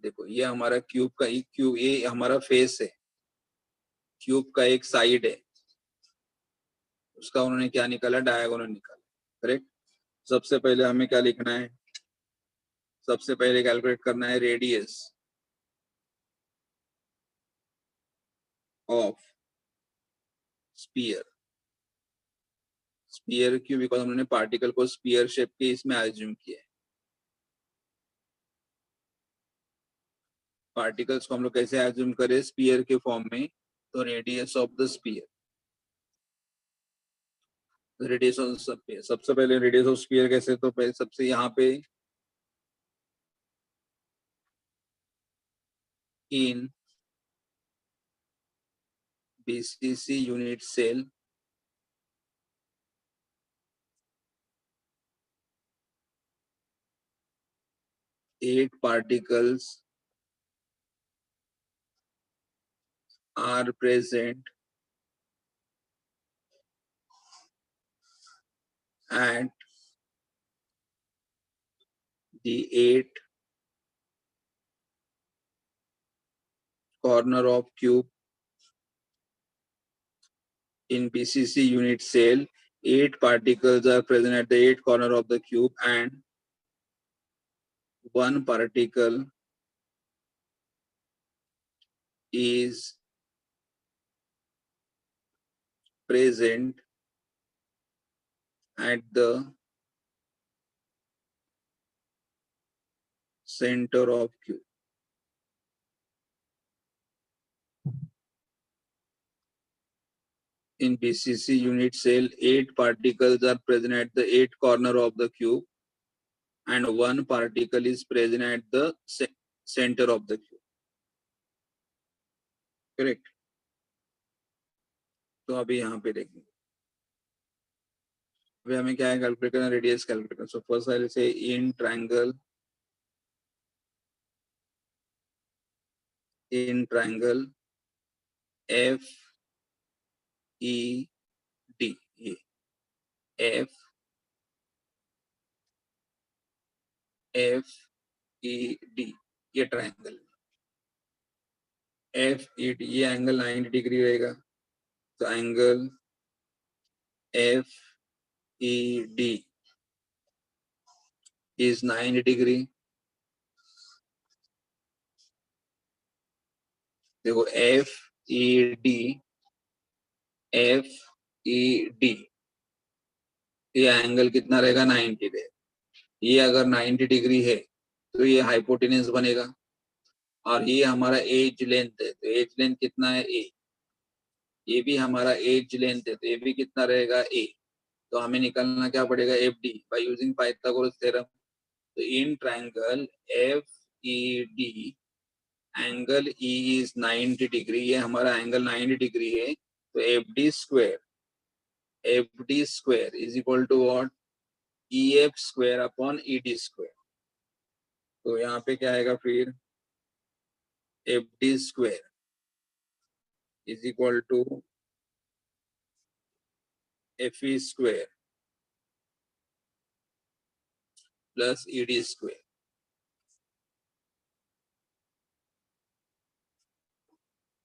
देखो ये हमारा क्यूब का एक क्यूब, ये हमारा फेस है, क्यूब का एक साइड है, उसका उन्होंने क्या निकाला, डायगोनल निकाला। करेक्ट। सबसे पहले हमें क्या लिखना है, सबसे पहले कैलकुलेट करना है रेडियस ऑफ स्पीयर। स्पीयर क्यों, बिकॉज उन्होंने पार्टिकल को स्पीयर शेप के इसमें एज्यूम किया है। पार्टिकल्स को हम लोग कैसे एज्यूम करें, स्पीयर के फॉर्म में, तो radius of the sphere, radius of sphere. सबसे पहले रेडियस ऑफ स्पीयर कैसे, तो पहले सबसे यहाँ पे in BCC unit cell eight particles are present at the eight corner of cube in BCC unit cell. 8 particles are present at the 8 corner of the cube, and one particle is present at the center of cube. In BCC unit cell, 8 particles are present at the 8 corner of the cube, and one particle is present at the center of the cube. Correct. तो अभी यहाँ पे देखेंगे, अभी हमें क्या है, कैलकुलेट करना, रेडियस कैलकुलेट करना। सो first I say in triangle, in triangle F E D, ये एफ एफ ई डी, ये ट्राइंगल एफ ई डी, ये एंगल 90 डिग्री रहेगा। तो angle F E D is 90 degree. देखो F E D, F E D, ये एंगल कितना रहेगा 90 रहेगा। ये अगर 90 डिग्री है तो ये हाइपोटेन्यूज बनेगा, और ये हमारा एज लेंथ है, तो एज लेंथ कितना है ए। ये भी हमारा एज लेंथ है, तो ये भी कितना रहेगा ए। तो हमें निकालना क्या पड़ेगा, F D by using Pythagoras theorem. तो in triangle F E D, angle E is 90 degree, ये हमारा एंगल 90 डिग्री है। तो F D square is equal to what, E F square upon E D square. तो यहाँ पे क्या आएगा फिर, F D square is equal to F E square plus E D square.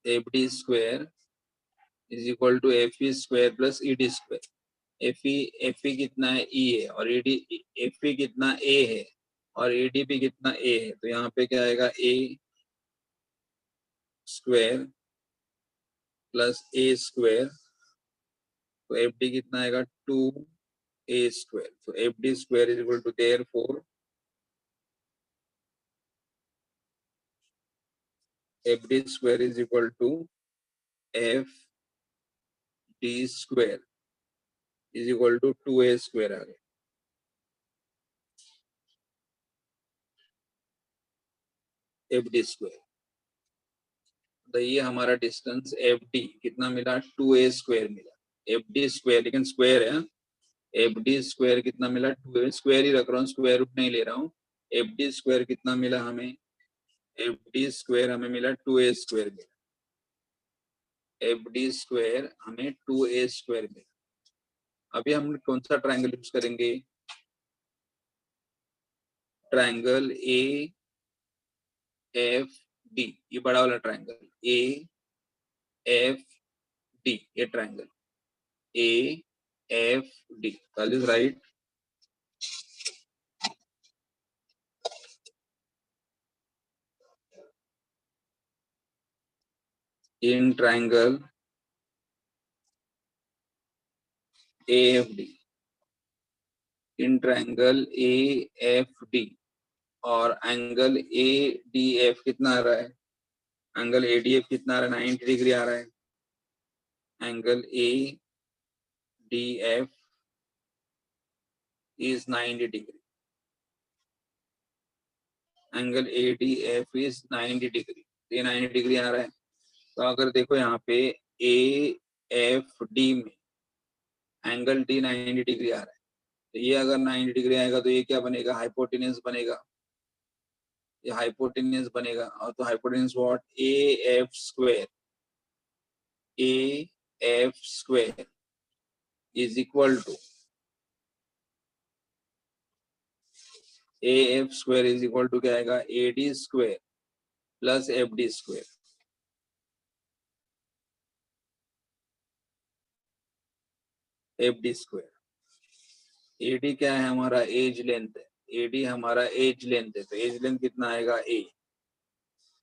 F D square is equal to F E square plus E D square. F E कितना है ई है, और ई डी, एफ ई कितना ए है और ए डी भी कितना ए है। तो यहाँ पे क्या आएगा, A square plus A square. तो एफ डी कितना आएगा, 2 ए स्क्वायर। तो F D square is equal to, therefore F D square is equal to F D square is equal to 2a square आ गया। एफ डी स्क्वायर, तो ये हमारा डिस्टेंस एफ डी कितना मिला, 2a स्क्वायर मिला। एफ डी स्क्वायर, लेकिन स्क्वायर है, एफ डी स्क्वायर कितना मिला, 2a स्क्वायर ही रख रहा हूँ, स्क्वायर रूट नहीं ले रहा हूँ। एफ डी स्क्वायर कितना मिला हमें, एफ डी स्क्वायर हमें मिला 2a स्क्वायर मिला। एफ डी स्क्वायर हमें 2a स्क्वायर मिला। अभी हम कौन सा ट्राइंगल यूज करेंगे, ट्राइंगल ए एफ डी, ये बड़ा वाला ट्राइंगल ए एफ डी, ये triangle A F D, that is right. In triangle AFD, in triangle AFD और एंगल ADF कितना आ रहा है, एंगल ADF कितना आ रहा है, 90 डिग्री आ रहा है। Angle ADF is 90 degree, angle ADF is 90 degree, ये 90 डिग्री आ रहा है। तो अगर देखो यहाँ पे AFD में एंगल D 90 डिग्री आ रहा है, तो ये अगर 90 डिग्री आएगा तो ये क्या बनेगा, हाइपोटेन्यूज बनेगा, ये हाइपोटेन्यूज बनेगा। और तो hypotenuse what, AF square, AF square is equal to, AF square is equal to क्या आएगा, AD square plus FD square. FD square, AD क्या है, हमारा एज लेंथ है, AD हमारा एज लेंथ है, तो एज लेंथ कितना आएगा A।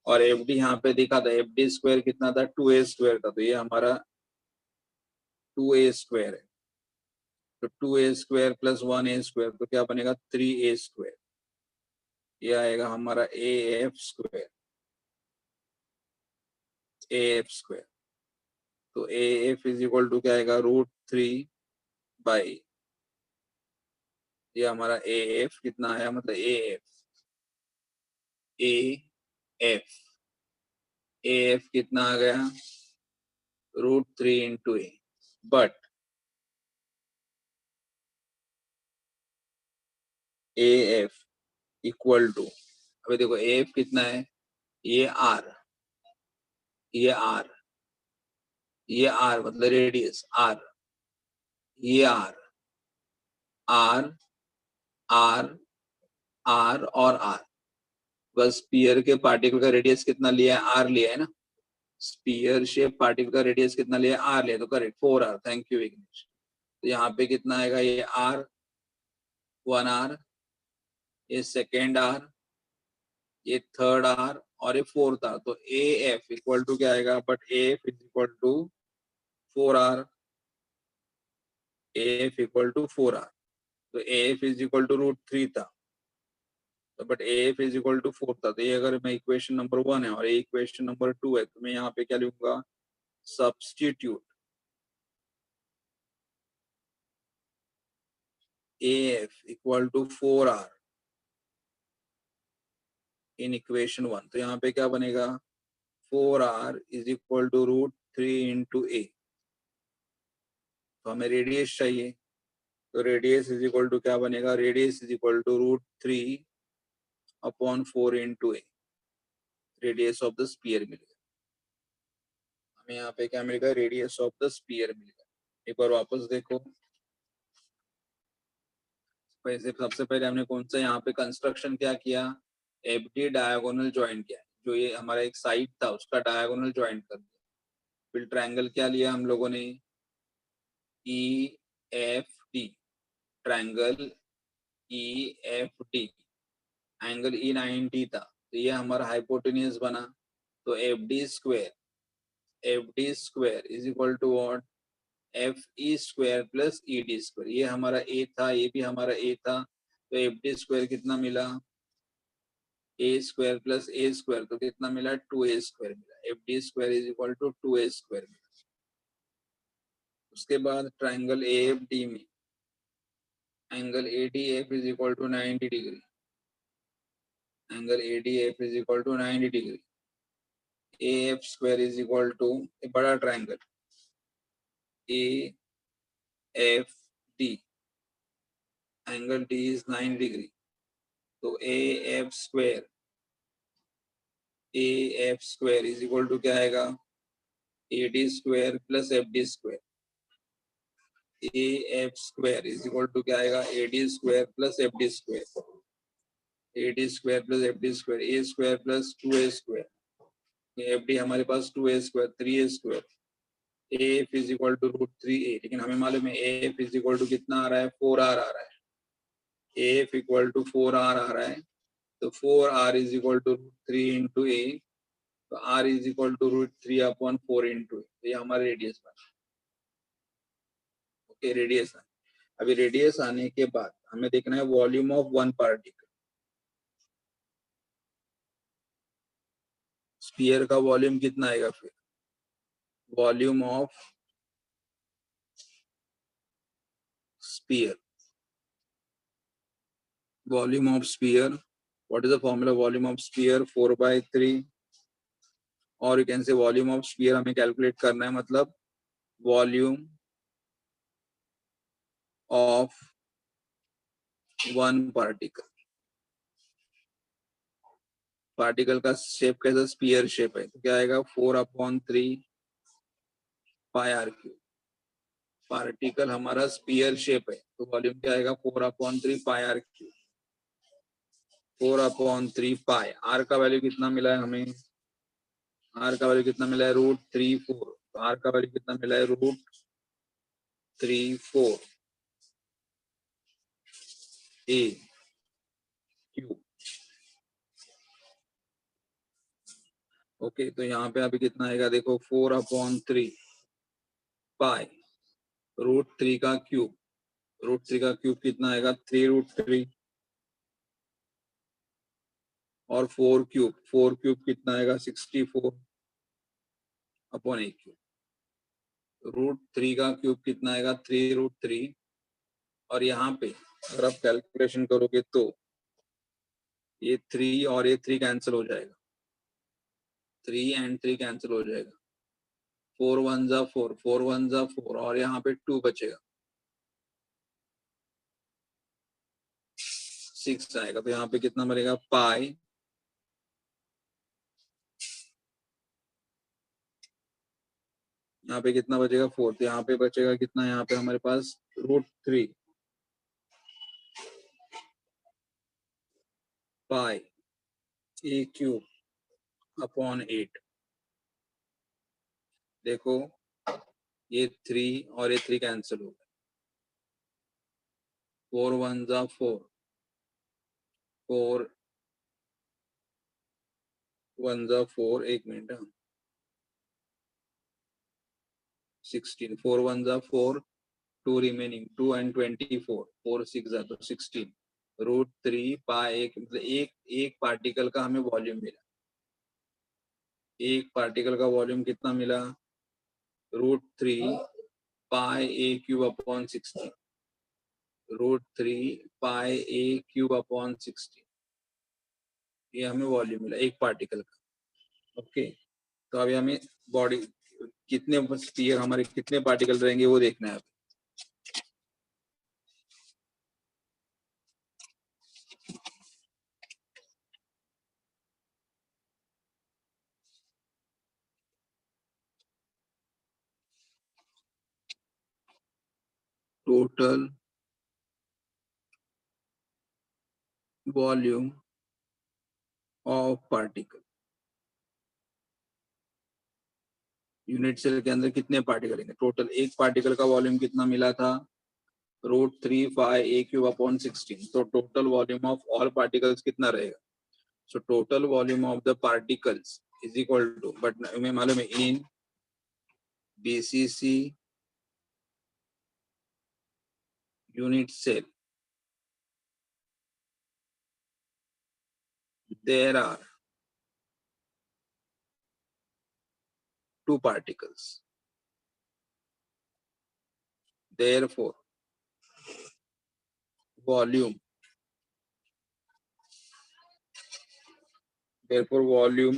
और FD यहाँ पे दिखा था, FD स्क्वायर कितना था, 2a स्क्वायर था, तो ये हमारा 2a स्क्वायर है। तो 2a square plus 1a square, तो क्या बनेगा, 3a स्क्वायर। ये आएगा हमारा AF स्क्वायर, AF स्क्वायर। तो AF इज इक्वल टू क्या आएगा, √3 बाई, ये हमारा AF कितना आया, मतलब AF कितना आ गया, √3 into A। But AF equal to, अभी देखो AF कितना है, ये R, ये R, ये R मतलब रेडियस R, ये R, R, R, आर और आर, बस स्पीयर के पार्टिकल का रेडियस कितना लिया है, आर लिया है ना, स्पीयर शेप पार्टिकल का रेडियस कितना लिया है, आर लिया, तो correct 4r। Thank you Vignesh. तो यहाँ पे कितना आएगा, ये आर 1r, ये सेकेंड आर, ये थर्ड आर और ये फोर्थ आर। तो ए एफ इक्वल टू क्या आएगा, but A F is equal to 4r, A F equal to 4r। तो A F is equal to √3 था, तो but A F is equal to 4 था। तो ये अगर मैं इक्वेशन नंबर 1 है और ये इक्वेशन नंबर 2 है, तो मैं यहाँ पे क्या लिखूंगा, substitute A F equal to 4r in equation 1। तो यहाँ पे क्या बनेगा, 4r is equal to √3 into A. तो हमें रेडियस चाहिए, तो रेडियस इज इक्वल टू क्या बनेगा, radius is equal to √3 upon 4 into A. Radius of the sphere मिलेगा हमें, यहाँ पे क्या मिलेगा, रेडियस ऑफ द स्पीयर मिलेगा। एक बार वापस देखो, वैसे सबसे पहले हमने कौन सा यहाँ पे कंस्ट्रक्शन क्या किया, एफडी डायगोनल ज्वाइंट किया, जो ये हमारा एक साइड था उसका डायगोनल ज्वाइंट कर दिया। फिर ट्रायंगल क्या लिया हम लोगों ने, E F D, triangle E F D, angle E 90 था, तो ये हमारा हाइपोटेन्यूज बना। तो F D square is equal to what, F E square plus E D square. ये हमारा ए था, ये भी हमारा ए था, तो एफ डी स्क्वायर कितना मिला, A square plus A square, तो कितना मिला, 2a स्क्वायर मिला। F D square is equal to 2a square मिला। उसके बाद ट्राइंगल ए एफ डी में angle A D F is equal to 90 degree, angle A D F is equal to 90 degree. A F square is equal to, बड़ा triangle A F D, angle D is 90 degree, तो A F square is equal to क्या आएगा, A D square plus F D square. A F square is equal to क्या आएगा, A D square plus F D square, A D square plus F D square, A square plus 2a square, F D हमारे पास 2a square 3a square, A F is equal to √3a। लेकिन हमें मालूम है A F is equal to कितना आ रहा है, 4r आ रहा है, A F equal to 4r आ रहा है, तो 4r is equal to √3 into A, तो r is equal to √3 upon 4 into A. तो ये हमारा रेडियस बना। ओके, रेडियस आने, अभी रेडियस आने के बाद हमें देखना है volume of one particle. Sphere का वॉल्यूम कितना आएगा, फिर volume of sphere, volume of sphere, what is the formula, volume of sphere 4/3, और you can say volume of sphere हमें कैलकुलेट करना है, मतलब volume of one particle. Particle का शेप कैसा, स्फीयर शेप है, तो क्या आएगा 4/3 पाई आर क्यूब। पार्टिकल हमारा स्फीयर शेप है, तो वॉल्यूम क्या आएगा 4/3 pi R cube. 4/3 pi, are का वैल्यू कितना मिला है हमें, आर का वैल्यू कितना मिला है, √34। तो आर का वैल्यू कितना मिला है, √34 ए क्यूब। ओके, तो यहाँ पे अभी कितना आएगा, देखो 4/3 पाई √3 का क्यूब, √3 का क्यूब कितना आएगा, 3√3, और 4 क्यूब कितना आएगा, 64 अपॉन ए क्यूब। √3 का क्यूब कितना आएगा, 3√3, और यहाँ पे अगर आप कैलकुलेशन करोगे तो ये 3 और ये 3 कैंसिल हो जाएगा, 3 एंड 3 कैंसिल हो जाएगा, 4 1 जा 4, 4 1 जा 4, और यहाँ पे 2 बचेगा, 6 आएगा। तो यहाँ पे कितना बनेगा, पाई यहाँ पे कितना बचेगा 4, तो यहाँ पे बचेगा कितना, यहाँ पे हमारे पास √3 पाई ए क्यूब अपॉन 8। देखो ये 3 और ये 3 कैंसिल हो गए। 4 1 जा 4, 4 1 जा 4, 1 मिनट, 16, 4 1 जा 4, 2 रिमेनिंग, 2 and 24, 4 6 जा तो 16, √3 पाई एक, मतलब एक पार्टिकल का हमें वॉल्यूम मिला। एक पार्टिकल का वॉल्यूम कितना मिला? √3 पाई A cube upon 16, √3 pi A cube upon 16, ये हमें वॉल्यूम मिला एक पार्टिकल का। ओके, तो अभी हमें बॉडी कितने स्फीयर हमारे कितने पार्टिकल रहेंगे वो देखना है। Total volume of particle, unit cell के अंदर कितने पार्टिकल हैं? टोटल एक पार्टिकल का वॉल्यूम कितना मिला था? √3 पाई ए क्यूब अपॉन 16। तो total volume of all particles कितना रहेगा? So total volume of the particles is equal to, but हमें मालूम है in BCC unit cell there are 2 particles, therefore volume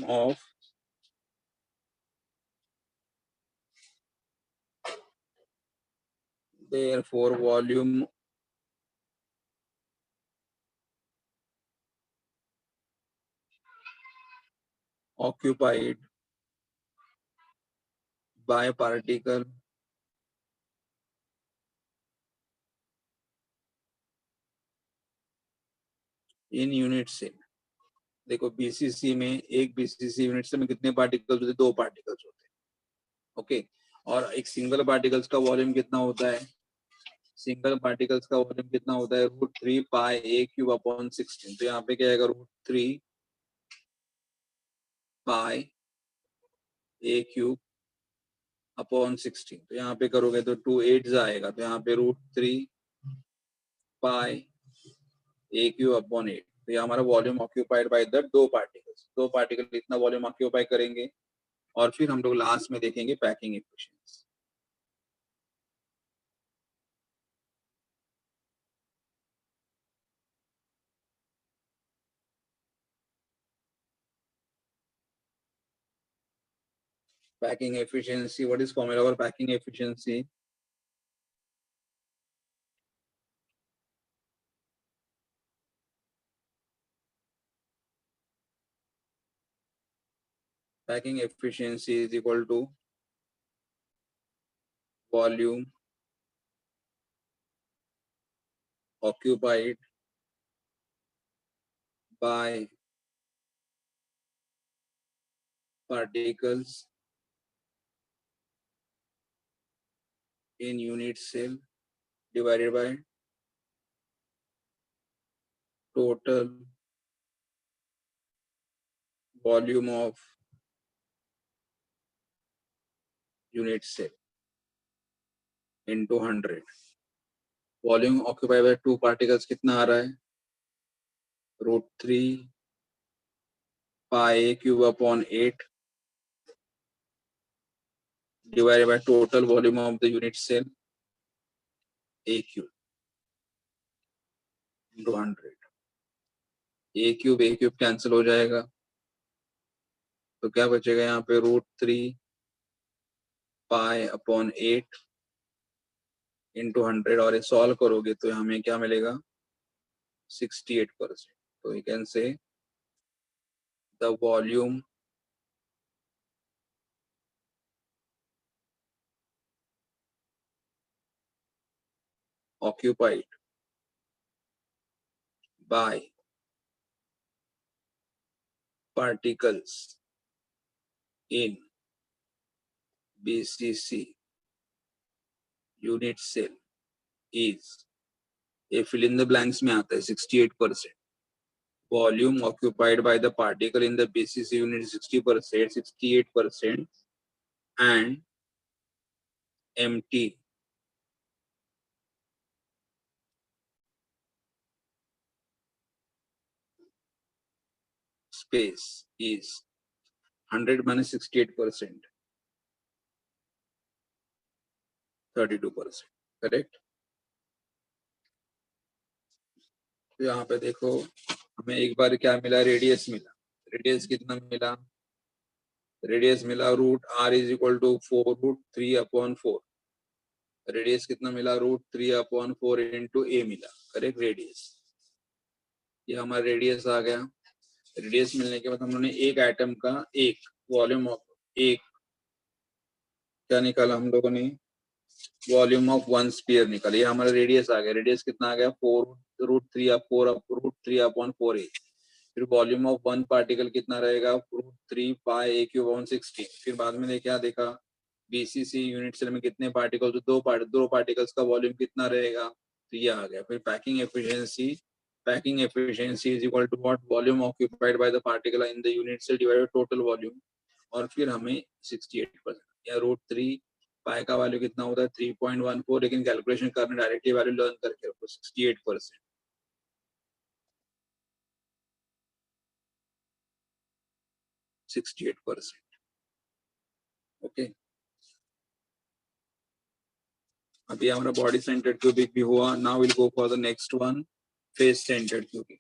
of volume occupied by particle in unit cell। देखो बीसीसी में, एक बीसीसी यूनिट सेल में कितने पार्टिकल्स होते हैं? 2 पार्टिकल्स होते हैं। ओके, और एक सिंगल पार्टिकल्स का वॉल्यूम कितना होता है? सिंगल पार्टिकल्स का वॉल्यूम कितना होता है? √3 पाई ए क्यूब अपॉन 16। तो यहाँ पे क्या आएगा? √3 पाई ए क्यूब अपॉन 16। तो यहाँ पे करोगे तो 2 8 आएगा, तो यहाँ पे √3 पाई ए क्यूब अपॉन 8। तो ये हमारा volume occupied by the 2 particles. 2 particle इतना वॉल्यूम ऑक्यूपाई करेंगे, और फिर हम लोग लास्ट में देखेंगे packing efficiency. Packing efficiency, what is formula for packing efficiency? Packing efficiency is equal to volume occupied by particles in unit cell divided by total volume of unit cell into 100। Volume occupy by 2 particles कितना आ रहा है? √3 pi cube upon 8 divided by total volume of the unit cell a cube into 100। a cube cancel हो जाएगा, तो क्या बचेगा यहाँ पे? √3 पाई अपॉन 8 into 100, और ये सॉल्व करोगे तो हमें क्या मिलेगा? 68%। तो you can say the volume occupied by particles in BCC unit cell is, ये fill in the blanks में आता है 68%. Volume occupied by the particle in the BCC unit 60%, 68%, and empty space is 100 minus 68%, 32%. Correct. तो यहाँ पे देखो हमें एक बार क्या मिला, रेडियस मिला. रेडियस कितना मिला, रेडियस मिला root R is equal to 4√3/4. Radius कितना मिला, √3/4 इंटू ए मिला. करेक्ट. रेडियस, ये हमारा रेडियस आ गया. रेडियस मिलने के बाद हम लोगों ने एक एटम का एक वॉल्यूम ऑफ एक क्या निकाला हम लोगों ने, वॉल्यूम ऑफ वन स्फीयर निकाला. ये हमारा रेडियस आ गया. रेडियस कितना आ गया, 4√3/4 ए. फिर वॉल्यूम ऑफ वन पार्टिकल कितना रहेगा, √3πa³/16. फिर बाद में क्या देखा, बीसीसी यूनिट सेल में कितने पार्टिकल्स, दो पार्टिकल्स का वॉल्यूम कितना रहेगा, तो ये आ गया. फिर packing efficiency is equal to what, volume occupied by the particle in the unit cell divided total volume. और फिर हमें 68% या √3 पाई का वैल्यू कितना होता है 3.14, लेकिन कैलकुलेशन करना डायरेक्टली वैल्यू लर्न करके रखो 68%. 68%. ओके. अभी हमारा बॉडी सेंटर्ड क्यूबिक भी हुआ. Now will go for the next one, face centred cubic.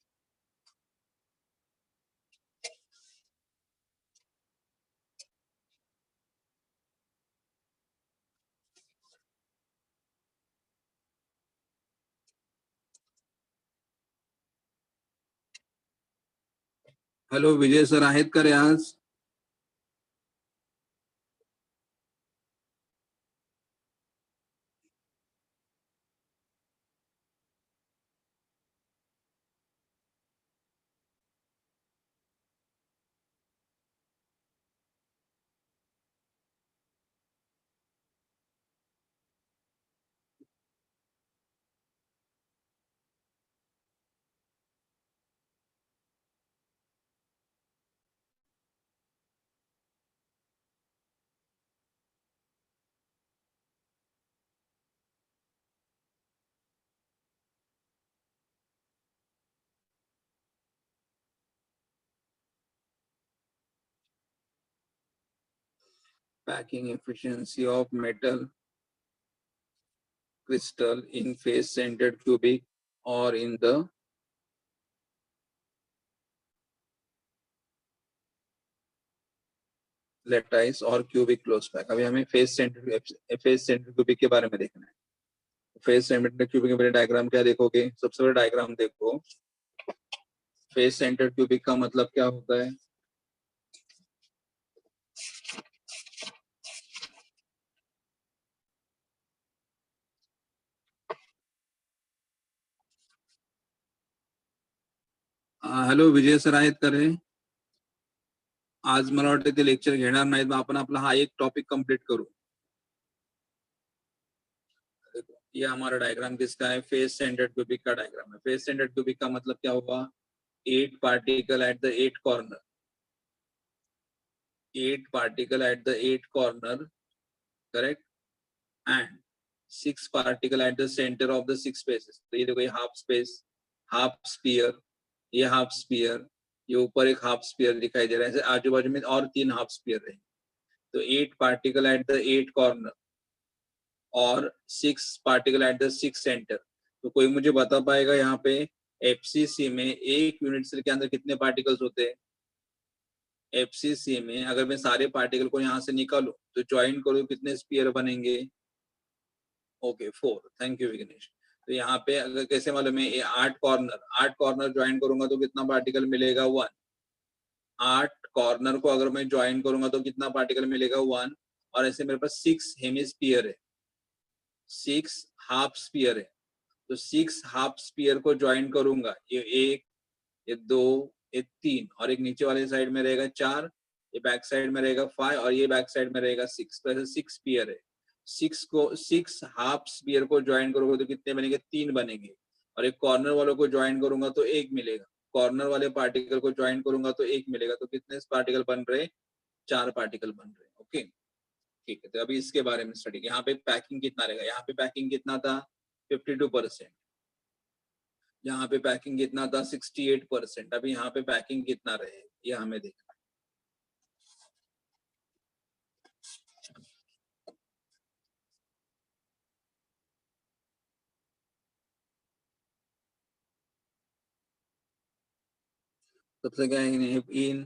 Hello Vijay sir आहेत का रे आज? Packing efficiency of metal crystal in face-centered cubic or in the lattice or cubic close pack. अभी हमें face-centered cubic के बारे में देखना है. face-centered cubic के बारे में डायग्राम क्या देखोगे, सबसे पहले डायग्राम देखो. face-centered cubic का मतलब क्या होता है, हॅलो विजय सर आहेत का रे? आज मला वाटतं ते लेक्चर घेणार नाहीत, आपण आपला हा एक टॉपिक कंप्लीट करू. ये हमारा डायग्राम किसका है, फेस सेंटर्ड क्यूबिक का डायग्राम है. फेस सेंटर्ड क्यूबिक का मतलब क्या होगा, 8 particle at the 8 corner, 8 particle at the 8 corner, correct, and 6 particle at the centre of the 6 spaces. तो ये देखो, ये हाफ स्पेस, हाफ स्पीयर, ये हाफ स्पीयर, ये ऊपर एक हाफ स्पीयर दिखाई दे रहा है. आजू बाजू में और 3 हाफ स्पीयर है. तो 8 पार्टिकल एट द 8 कॉर्नर और 6 पार्टिकल एट द 6 सेंटर. तो कोई मुझे बता पाएगा यहाँ पे एफसीसी में एक यूनिट सेल के अंदर कितने पार्टिकल्स होते हैं? एफसीसी में अगर मैं सारे पार्टिकल को यहाँ से निकालूं तो ज्वाइन करूं, कितने स्पीयर बनेंगे? ओके 4. Thank you Vignesh. तो यहाँ पे अगर कैसे मालूम है, 8 कॉर्नर ज्वाइन करूंगा तो कितना पार्टिकल मिलेगा? 1. 8 कॉर्नर को अगर मैं ज्वाइन करूंगा तो कितना पार्टिकल मिलेगा? 1. और ऐसे मेरे पास 6 हेमिस्फीयर है, 6 हाफ स्पीयर है. तो 6 हाफ स्पीयर को ज्वाइन करूंगा, ये 1, ये 2, ये 3 और एक नीचे वाले साइड में रहेगा 4, ये बैक साइड में रहेगा 5 और ये बैक साइड में रहेगा 6। तो ऐसे 6 पेयर है। 6 हाफ स्पीयर को ज्वाइन करोगे तो कितने बनेंगे? 3 बनेंगे। और एक कॉर्नर वालों को ज्वाइन करूंगा तो 1 मिलेगा। कॉर्नर वाले पार्टिकल को ज्वाइन करूंगा तो 1 मिलेगा। तो कितने पार्टिकल बन रहे? 4 पार्टिकल बन रहे। ओके, ठीक है। तो अभी इसके बारे में स्टडी। यहाँ पे पैकिंग कितना रहेगा? यहाँ पे पैकिंग कितना था? 52%। यहाँ पे पैकिंग कितना था? 68%। अभी यहाँ पे पैकिंग कितना रहे ये हमें देखना है। सबसे क्या है? इन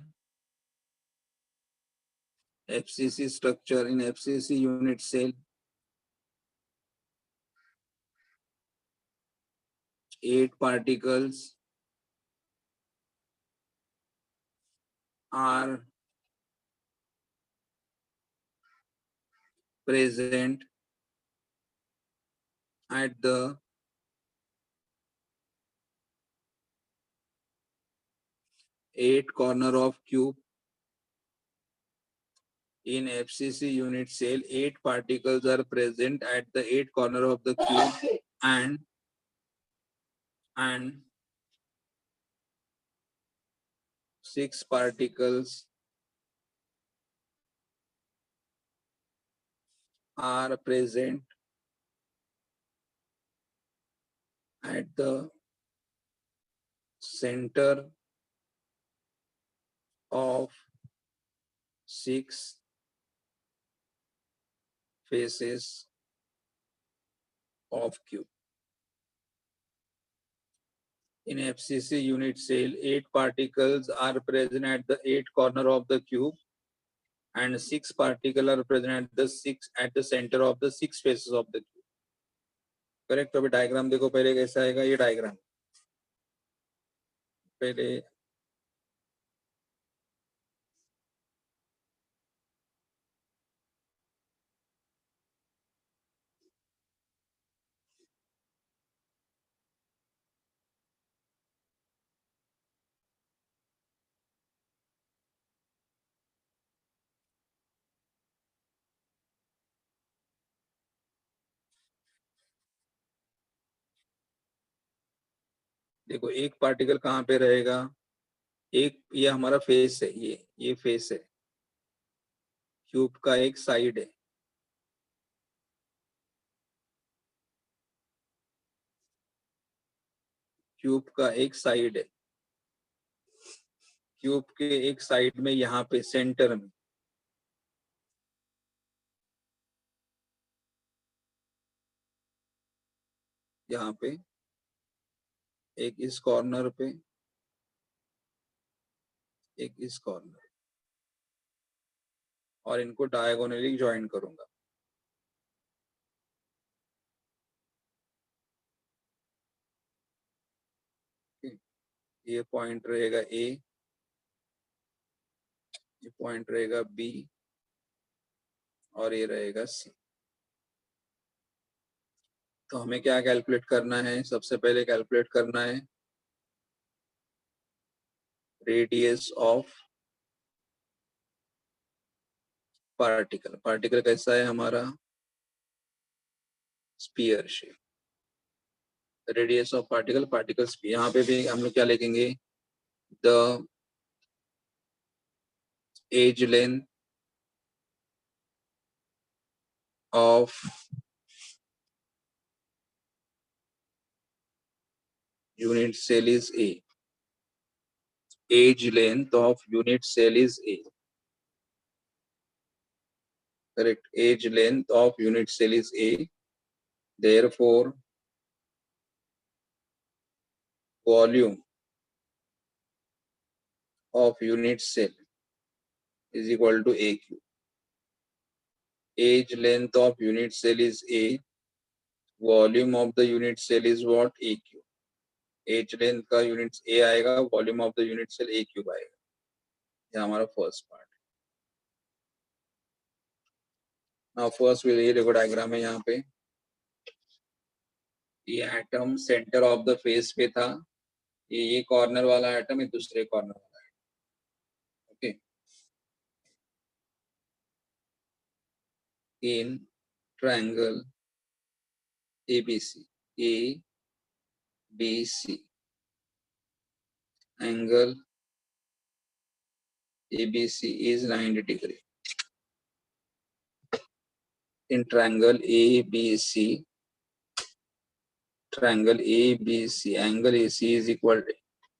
FCC structure, in FCC unit cell, 8 particles are present at the 8 corner of cube. In FCC unit cell, 8 particles are present at the 8 corner of the cube and 6 particles are present at the center of 6 faces of cube. In FCC unit cell, 8 particles are present at the 8 corner of the cube and 6 particles are present at the center of the 6 faces of the cube. Correct. तो अभी डायग्राम देखो पहले कैसा आएगा। ये डायग्राम पहले देखो एक पार्टिकल कहाँ पे रहेगा? एक ये हमारा फेस है, ये फेस है, क्यूब का एक साइड है। क्यूब का एक साइड है। क्यूब के एक साइड में यहाँ पे सेंटर में यहाँ पे एक इस कॉर्नर पे, एक इस कॉर्नर, और इनको डायगोनली ज्वाइन करूंगा। ये पॉइंट रहेगा ए, ये पॉइंट रहेगा बी और ये रहेगा सी। तो हमें क्या कैलकुलेट करना है? सबसे पहले कैलकुलेट करना है रेडियस ऑफ पार्टिकल। पार्टिकल कैसा है हमारा? Sphere shape. Radius of particle, particle sphere. यहाँ पे भी हम लोग क्या लिखेंगे? The edge length of unit cell is A. Age length of unit cell is A. Correct. Age length of unit cell is A. Therefore, volume of unit cell is equal to AQ. Age length of unit cell is A. Volume of the unit cell is what? AQ. Age length का units A आएगा, volume of the unit cell AQ आएगा। ये हमारा first part। Now first we'll ये देखो डायग्राम है यहाँ पे। ये atom centre of the face पे था। ये कॉर्नर वाला एटम है, दूसरे corner in triangle ABC. ABC. Angle ABC is 90 degree. In triangle ABC, triangle ABC, angle AC is equal to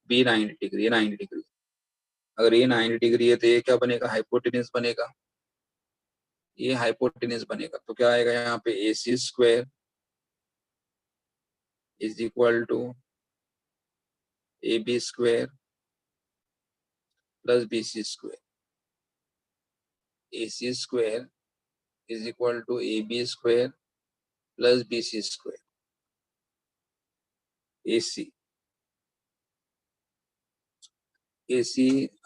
B 90 degree, 90 degree. अगर ये 90 डिग्री है तो ये क्या बनेगा, हाइपोटेन्यूज बनेगा, ये हाइपोटेन्यूज बनेगा। तो क्या आएगा यहाँ पे, AC square is equal to AB square plus BC square. AC square is equal to AB square plus BC square. AC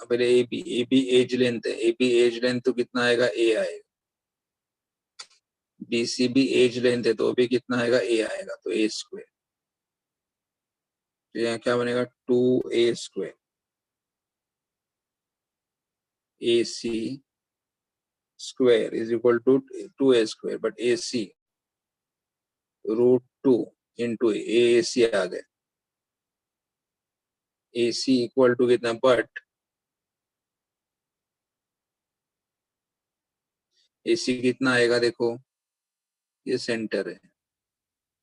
पहले AB एज लेंथ है, AB एज लेंथ तो कितना आएगा, A आएगा। BC भी एज लेंथ है तो भी कितना आएगा, A आएगा, तो A स्क्वायर। तो यहाँ क्या बनेगा, 2A square. AC square is equal to 2A square, but AC √2 into AC आ गए। AC इक्वल टू कितना, बट AC कितना आएगा, देखो ये सेंटर है,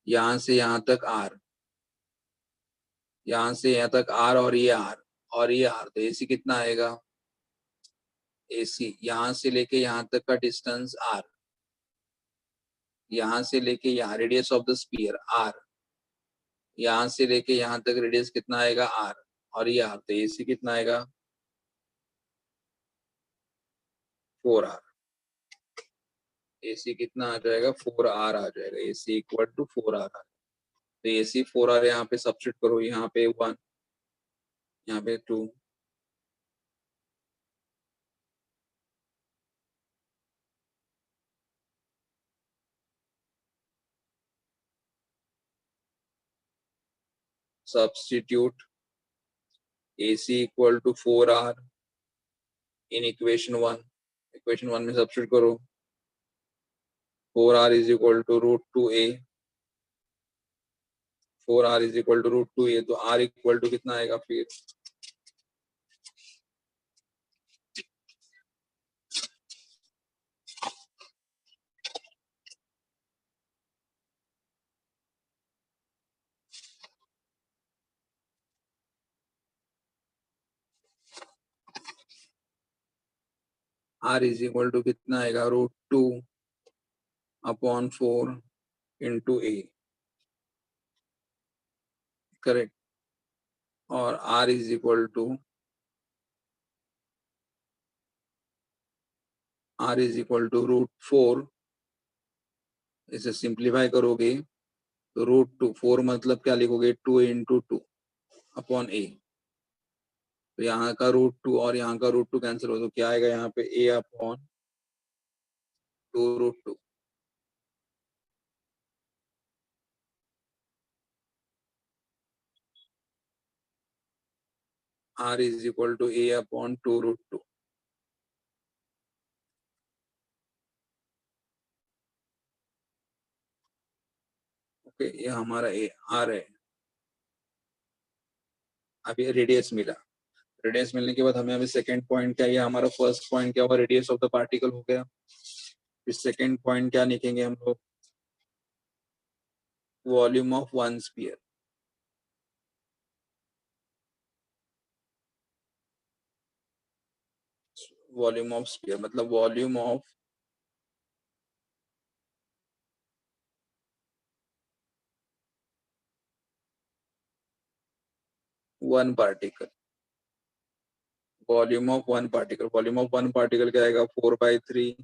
यहां से यहां तक R, यहां से यहां तक R और ये R और ये R, तो AC कितना आएगा, AC यहां से लेके यहां तक का डिस्टेंस R, यहां से लेके यहाँ radius of the sphere R, यहां से लेके यहां तक रेडियस कितना आएगा R और ये R, तो AC कितना आएगा 4R। AC कितना आ जाएगा, 4R आ जाएगा। AC equal to 4R। तो AC 4R यहाँ पे सब्स्टिट्यूट करो, यहाँ पे 1, यहाँ पे 2, substitute AC equal to 4R in equation 1। Equation 1 में सब्स्टिट्यूट करो, 4R is equal to √2A, 4R is equal to √2A, तो R इक्वल टू कितना आएगा फिर, R इज इक्वल टू कितना आएगा, √2 अपॉन 4 इंटू A, करेक्ट। और R इज इक्वल टू √4, इसे सिंप्लीफाई करोगे तो √2, 4 मतलब क्या लिखोगे, 2 इंटू 2 अपॉन A, तो यहाँ का √2 और यहाँ का √2 कैंसिल हो, तो क्या आएगा यहाँ पे, A upon 2 √2। R is equal to A upon 2 √2। Okay, ये हमारा R है। अभी रेडियस मिला, रेडियस मिलने के बाद हमें अभी सेकंड पॉइंट क्या, ये हमारा फर्स्ट पॉइंट क्या हुआ, रेडियस ऑफ द पार्टिकल हो गया। फिर सेकंड पॉइंट क्या लिखेंगे हम लोग, volume of one sphere. Volume of sphere मतलब volume of one particle. Volume of one particle, volume of one particle क्या आएगा, 4/3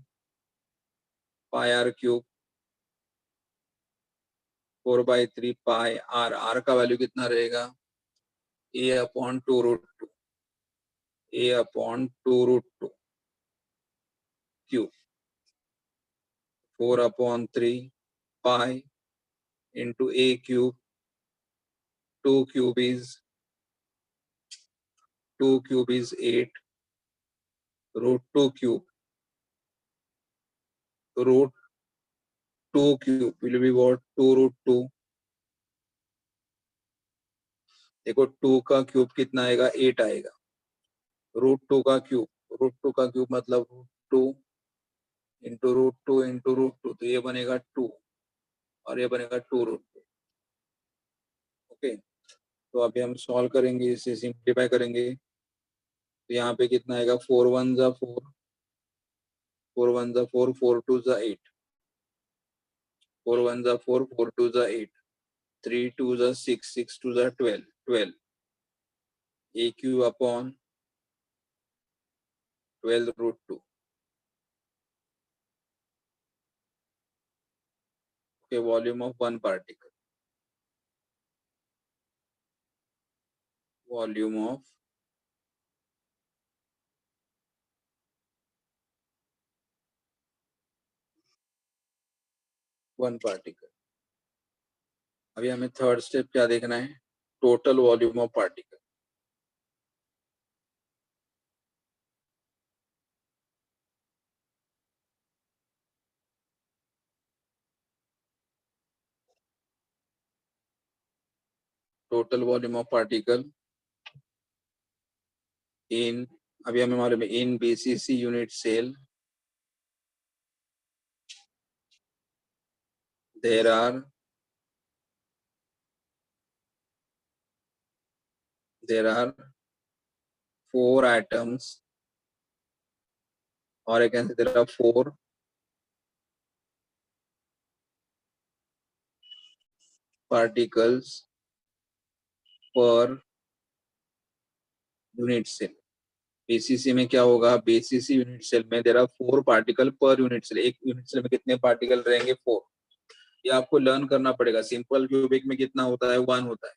pi R cube, 4/3 pi R. R का वैल्यू कितना रहेगा, A upon 2 √2, A upon 2 √2 cube, 4/3 pi into A cube, 2 cube is 8 √2 cube, 2 cube will be what? 2 root 2. देखो 2 का क्यूब कितना आएगा? 8 आएगा. रूट 2 का क्यूब मतलब root 2 into root 2 into root 2, तो ये बनेगा 2 और ये बनेगा 2 रूट 2. ओके, तो अभी हम सॉल्व करेंगे, इसे सिंप्लीफाई करेंगे. तो यहाँ पे कितना आएगा? 4 1 जा 4, 4 1 जा 4, 4 2 जा 8, 4 1 जा 4, 4 2 जा 8, 3 2 जा 6, 6 2 जा 12, 12 a cube upon 12 root 2. Okay, volume of one particle. Volume of one particle. अभी हमें थर्ड स्टेप क्या देखना है? Total volume of particle. Total volume of particle in, अभी हमें मालूम है, in BCC unit cell there are 4 atoms, or I can say there are 4 particles per unit cell. BCC में क्या होगा? बीसीसी यूनिट सेल में there are 4 particle per unit cell. एक यूनिट सेल में कितने पार्टिकल रहेंगे? 4. ये आपको लर्न करना पड़ेगा. सिंपल क्यूबिक में कितना होता है? 1 होता है.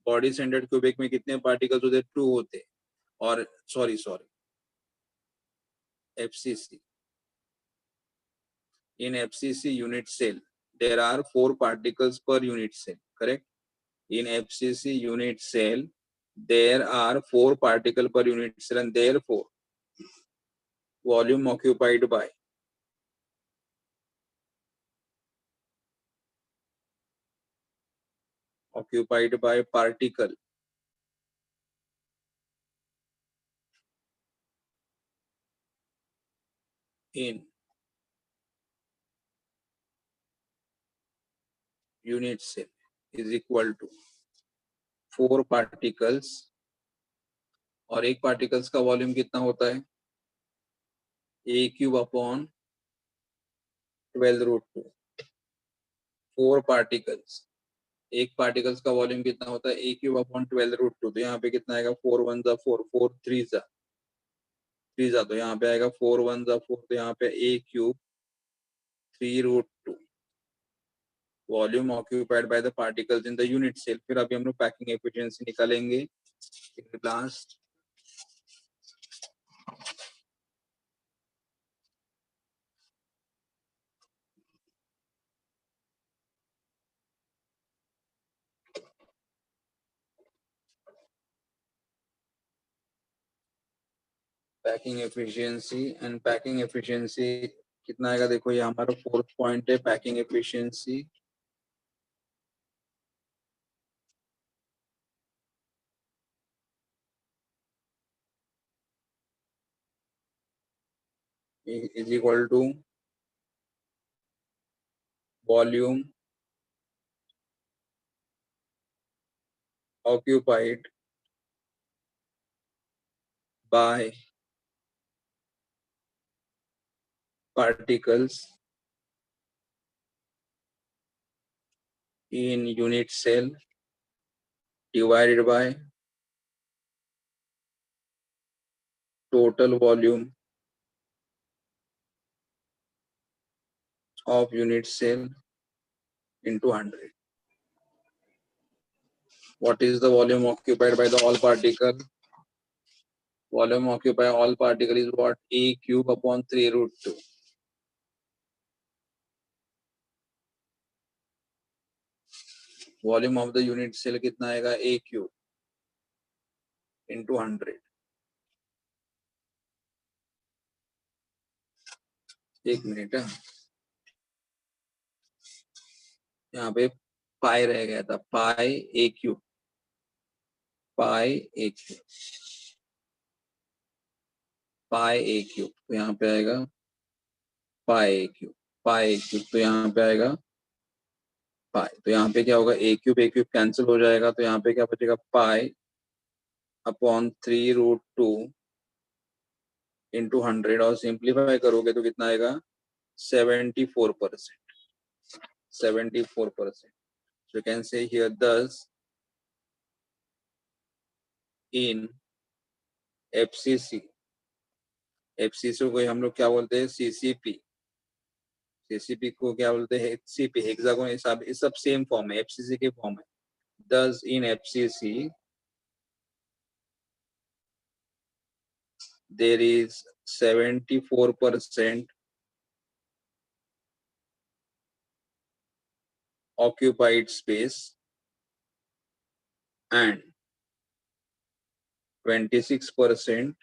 बॉडी स्टैंडर्ड क्यूबिक में कितने पार्टिकल्स होते हैं? 2 होते हैं. और sorry FCC, in FCC unit cell there are 4 particles per unit cell, correct? In FCC unit cell there are 4 particles per unit cell, and therefore volume occupied by particle in unit cell is equal to 4 particles. और एक पार्टिकल्स का वॉल्यूम कितना होता है? a cube upon 12 root 2. 4 particles, एक पार्टिकल्स का वॉल्यूम कितना होता है? a cube upon 12 root 2. तो यहाँ पे कितना आएगा? 4 1 जा 4, 4 3 जा 3 जा, तो यहाँ पे आएगा 4 1 जा 4, तो यहाँ पे a cube 3 root 2 volume occupied by the particles in the unit cell. फिर अभी हम लोग पैकिंग एफिशिएंसी निकालेंगे. Last packing efficiency, and packing efficiency कितना आएगा? देखो ये हमारा 4th पॉइंट है. Packing efficiency is equal to volume occupied by particles in unit cell divided by total volume of unit cell into 100. What is the volume occupied by the all particle? Volume occupied by all particle is what? A cube upon 3 root 2. Volume of the unit cell कितना आएगा? A cube into 100. एक मिनट है. यहाँ पे पाई रह गया था, pi A cube, pi A cube, pi A cube, तो यहाँ पे आएगा पाई A cube, pi A cube, तो यहाँ पे आएगा पाई, तो यहाँ पे क्या होगा, ए क्यूब कैंसिल हो जाएगा, तो यहाँ पे क्या बचेगा, पाई अपॉन 3√2 इंटू 100, और सिंप्लीफाई करोगे तो कितना आएगा, 74%, 74%. So you can say here thus in FCC, FCC को हम लोग क्या बोलते हैं, CCP, CCP को क्या बोलते हैं, HCP, हेक्सागोन, ये सब सेम फॉर्म है, FCC के फॉर्म है. Thus in FCC there is 74% occupied space and 26%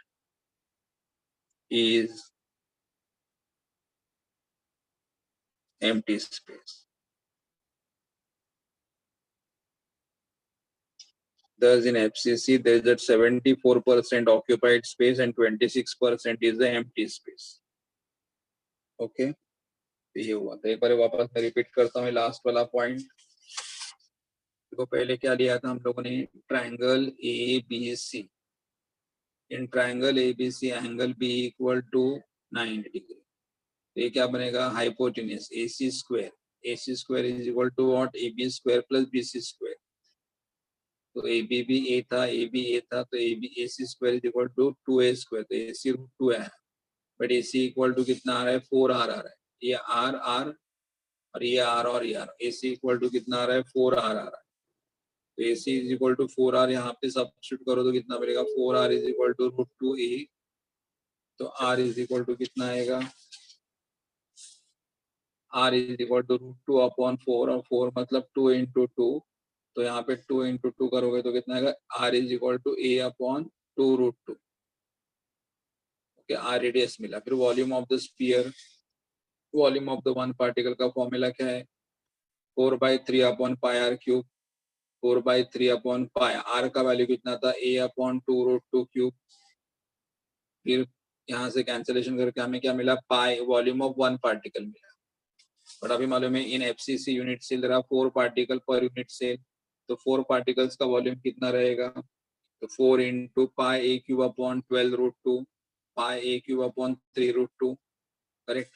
is empty space. Thus in FCC there is a 74% occupied space and 26% is the empty space. Okay, ये हुआ. तो एक बार वापस मैं रिपीट करता हूँ लास्ट वाला पॉइंट. देखो पहले क्या लिया था हम लोगों ने, triangle ABC. In triangle ABC angle B equal to 90 degree. तो ये क्या बनेगा, hypotenuse AC square. AC square is equal to what, AB square plus BC square. तो AB भी A था, AB A था, तो AC square is equal to 2A square. तो AC√2 है, बट AC इक्वल टू कितना आ रहा है, 4R आ रहा है. ये R और ये R और ये R. AC इक्वल टू कितना आ रहा है, 4R आ रहा है. तो AC is equal to 4R, यहाँ पे सब्स्टिट्यूट करो तो कितना मिलेगा, 4R is equal to √2A. तो R इज इक्वल टू कितना आएगा, R is equal to √2 upon 4, और 4 मतलब 2 इंटू 2. तो यहाँ पे 2 इंटू 2 करोगे तो कितना आएगा, R is equal to A upon 2√2. Okay, R radius मिला. फिर volume of the sphere, volume of the one particle का फॉर्मूला क्या है, 4/3 upon pi R cube, 4/3 upon pi. R का वैल्यू कितना था, A अपॉन 2√2 क्यूब. फिर यहाँ से कैंसिलेशन करके हमें क्या मिला, पाई, वॉल्यूम ऑफ वन पार्टिकल मिला. बट अभी मालूम है इन FCC यूनिट सेल रहा 4 पार्टिकल पर यूनिट सेल. तो 4 पार्टिकल्स का वॉल्यूम कितना रहेगा, तो 4 into pi A cube upon 12√2, pi A cube upon 3√2. Correct.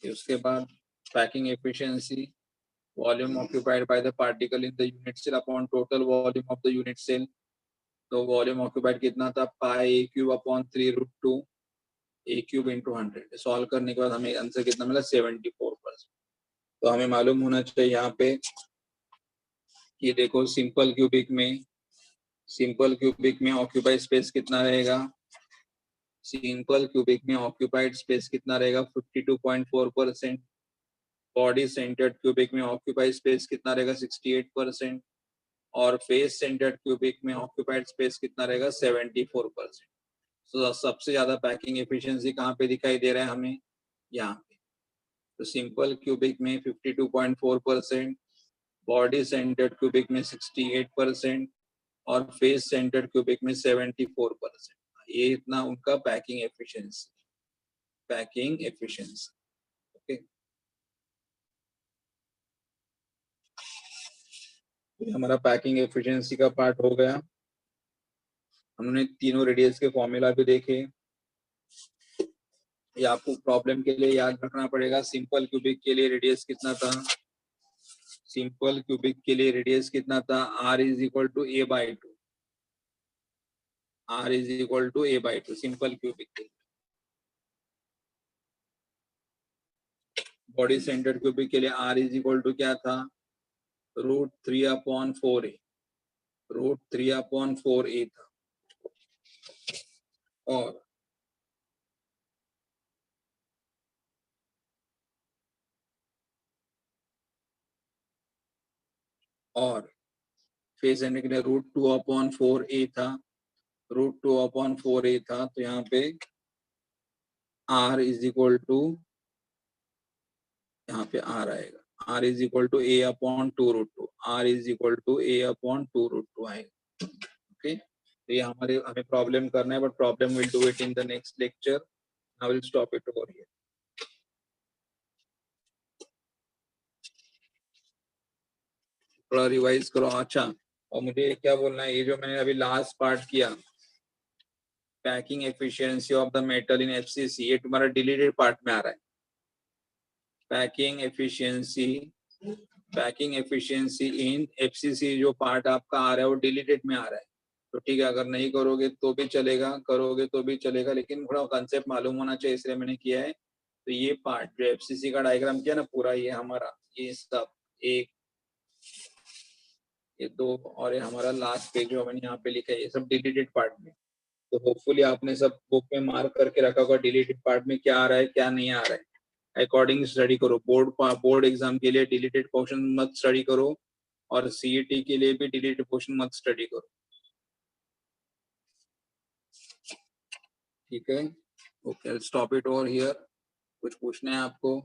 उसके बाद packing efficiency, volume occupied by the particle in the unit cell upon total volume of the unit cell. तो वॉल्यूम ऑक्यूपाइड कितना था, pi A cube upon 3√2, A cube into 100. Solve करने के बाद हमें आंसर कितना मिला, 74%. तो हमें मालूम होना चाहिए यहाँ पे कि देखो सिंपल क्यूबिक में ऑक्यूपाइड स्पेस कितना रहेगा, सिंपल क्यूबिक में ऑक्यूपाइड स्पेस कितना रहेगा, 52.4%. बॉडी सेंटर्ड क्यूबिक में ऑक्यूपाइड स्पेस कितना रहेगा, 68%. और फेस सेंटर्ड क्यूबिक में ऑक्यूपाइड स्पेस कितना रहेगा, 74%. तो सबसे ज्यादा पैकिंग एफिशिएंसी कहाँ पे दिखाई दे रहा है हमें, यहाँ पे. तो सिंपल क्यूबिक में 52.4%, बॉडी सेंटर्ड क्यूबिक में 68% और फेस सेंटर्ड क्यूबिक में 74%. ये इतना उनका पैकिंग एफिशिएंसी. ओके, तो हमारा पैकिंग एफिशिएंसी का पार्ट हो गया. हमने तीनों रेडियस के फॉर्मूला भी देखे. ये आपको प्रॉब्लम के लिए याद रखना पड़ेगा. सिंपल क्यूबिक के लिए रेडियस कितना था, सिंपल क्यूबिक के लिए रेडियस कितना था, R is equal to A/2, R is equal to A/2 simple cubic के लिए. बॉडी सेंटर्ड क्यूबिक के लिए R इज इक्वल टू क्या था, √3/4A, √3/4A था. और फेस सेंटर के लिए √2/4A था, √2/4A था. तो यहाँ पे R इज इक्वल टू, यहाँ पे R आएगा, r is equal to a upon 2 root 2, r is equal to a upon 2 root 2 आएगा. ओके, तो ये हमें प्रॉब्लम करना है, but problem will do it in the next lecture. I will stop it over here. थोड़ा रिवाइज करो. अच्छा, और मुझे क्या बोलना है, ये जो मैंने अभी लास्ट पार्ट किया, packing efficiency of the metal in FCC, ये तुम्हारा डिलीटेड पार्ट में आ रहा है. पैकिंग एफिशिएंसी इन एफसीसी जो पार्ट आपका आ रहा है वो डिलीटेड में आ रहा है. तो ठीक है, अगर नहीं करोगे तो भी चलेगा, करोगे तो भी चलेगा, लेकिन थोड़ा कॉन्सेप्ट मालूम होना चाहिए, इसलिए मैंने किया है. तो ये पार्ट जो एफसीसी का डायग्राम किया ना पूरा, ये हमारा, ये सब एक, ये दो, और ये हमारा लास्ट पेज जो मैंने यहाँ पे लिखा है, ये सब डिलीटेड पार्ट में. तो होपफुली आपने सब बुक में मार्क करके रखा होगा डिलीटेड पार्ट में क्या आ रहा है क्या नहीं आ रहा है. अकॉर्डिंग स्टडी करो. बोर्ड एग्जाम के लिए डिलीटेड पोर्शन मत स्टडी करो, और सीईटी के लिए भी डिलीटेड पोर्शन मत स्टडी करो. ठीक है, okay, stop it over here. कुछ पूछना है आपको?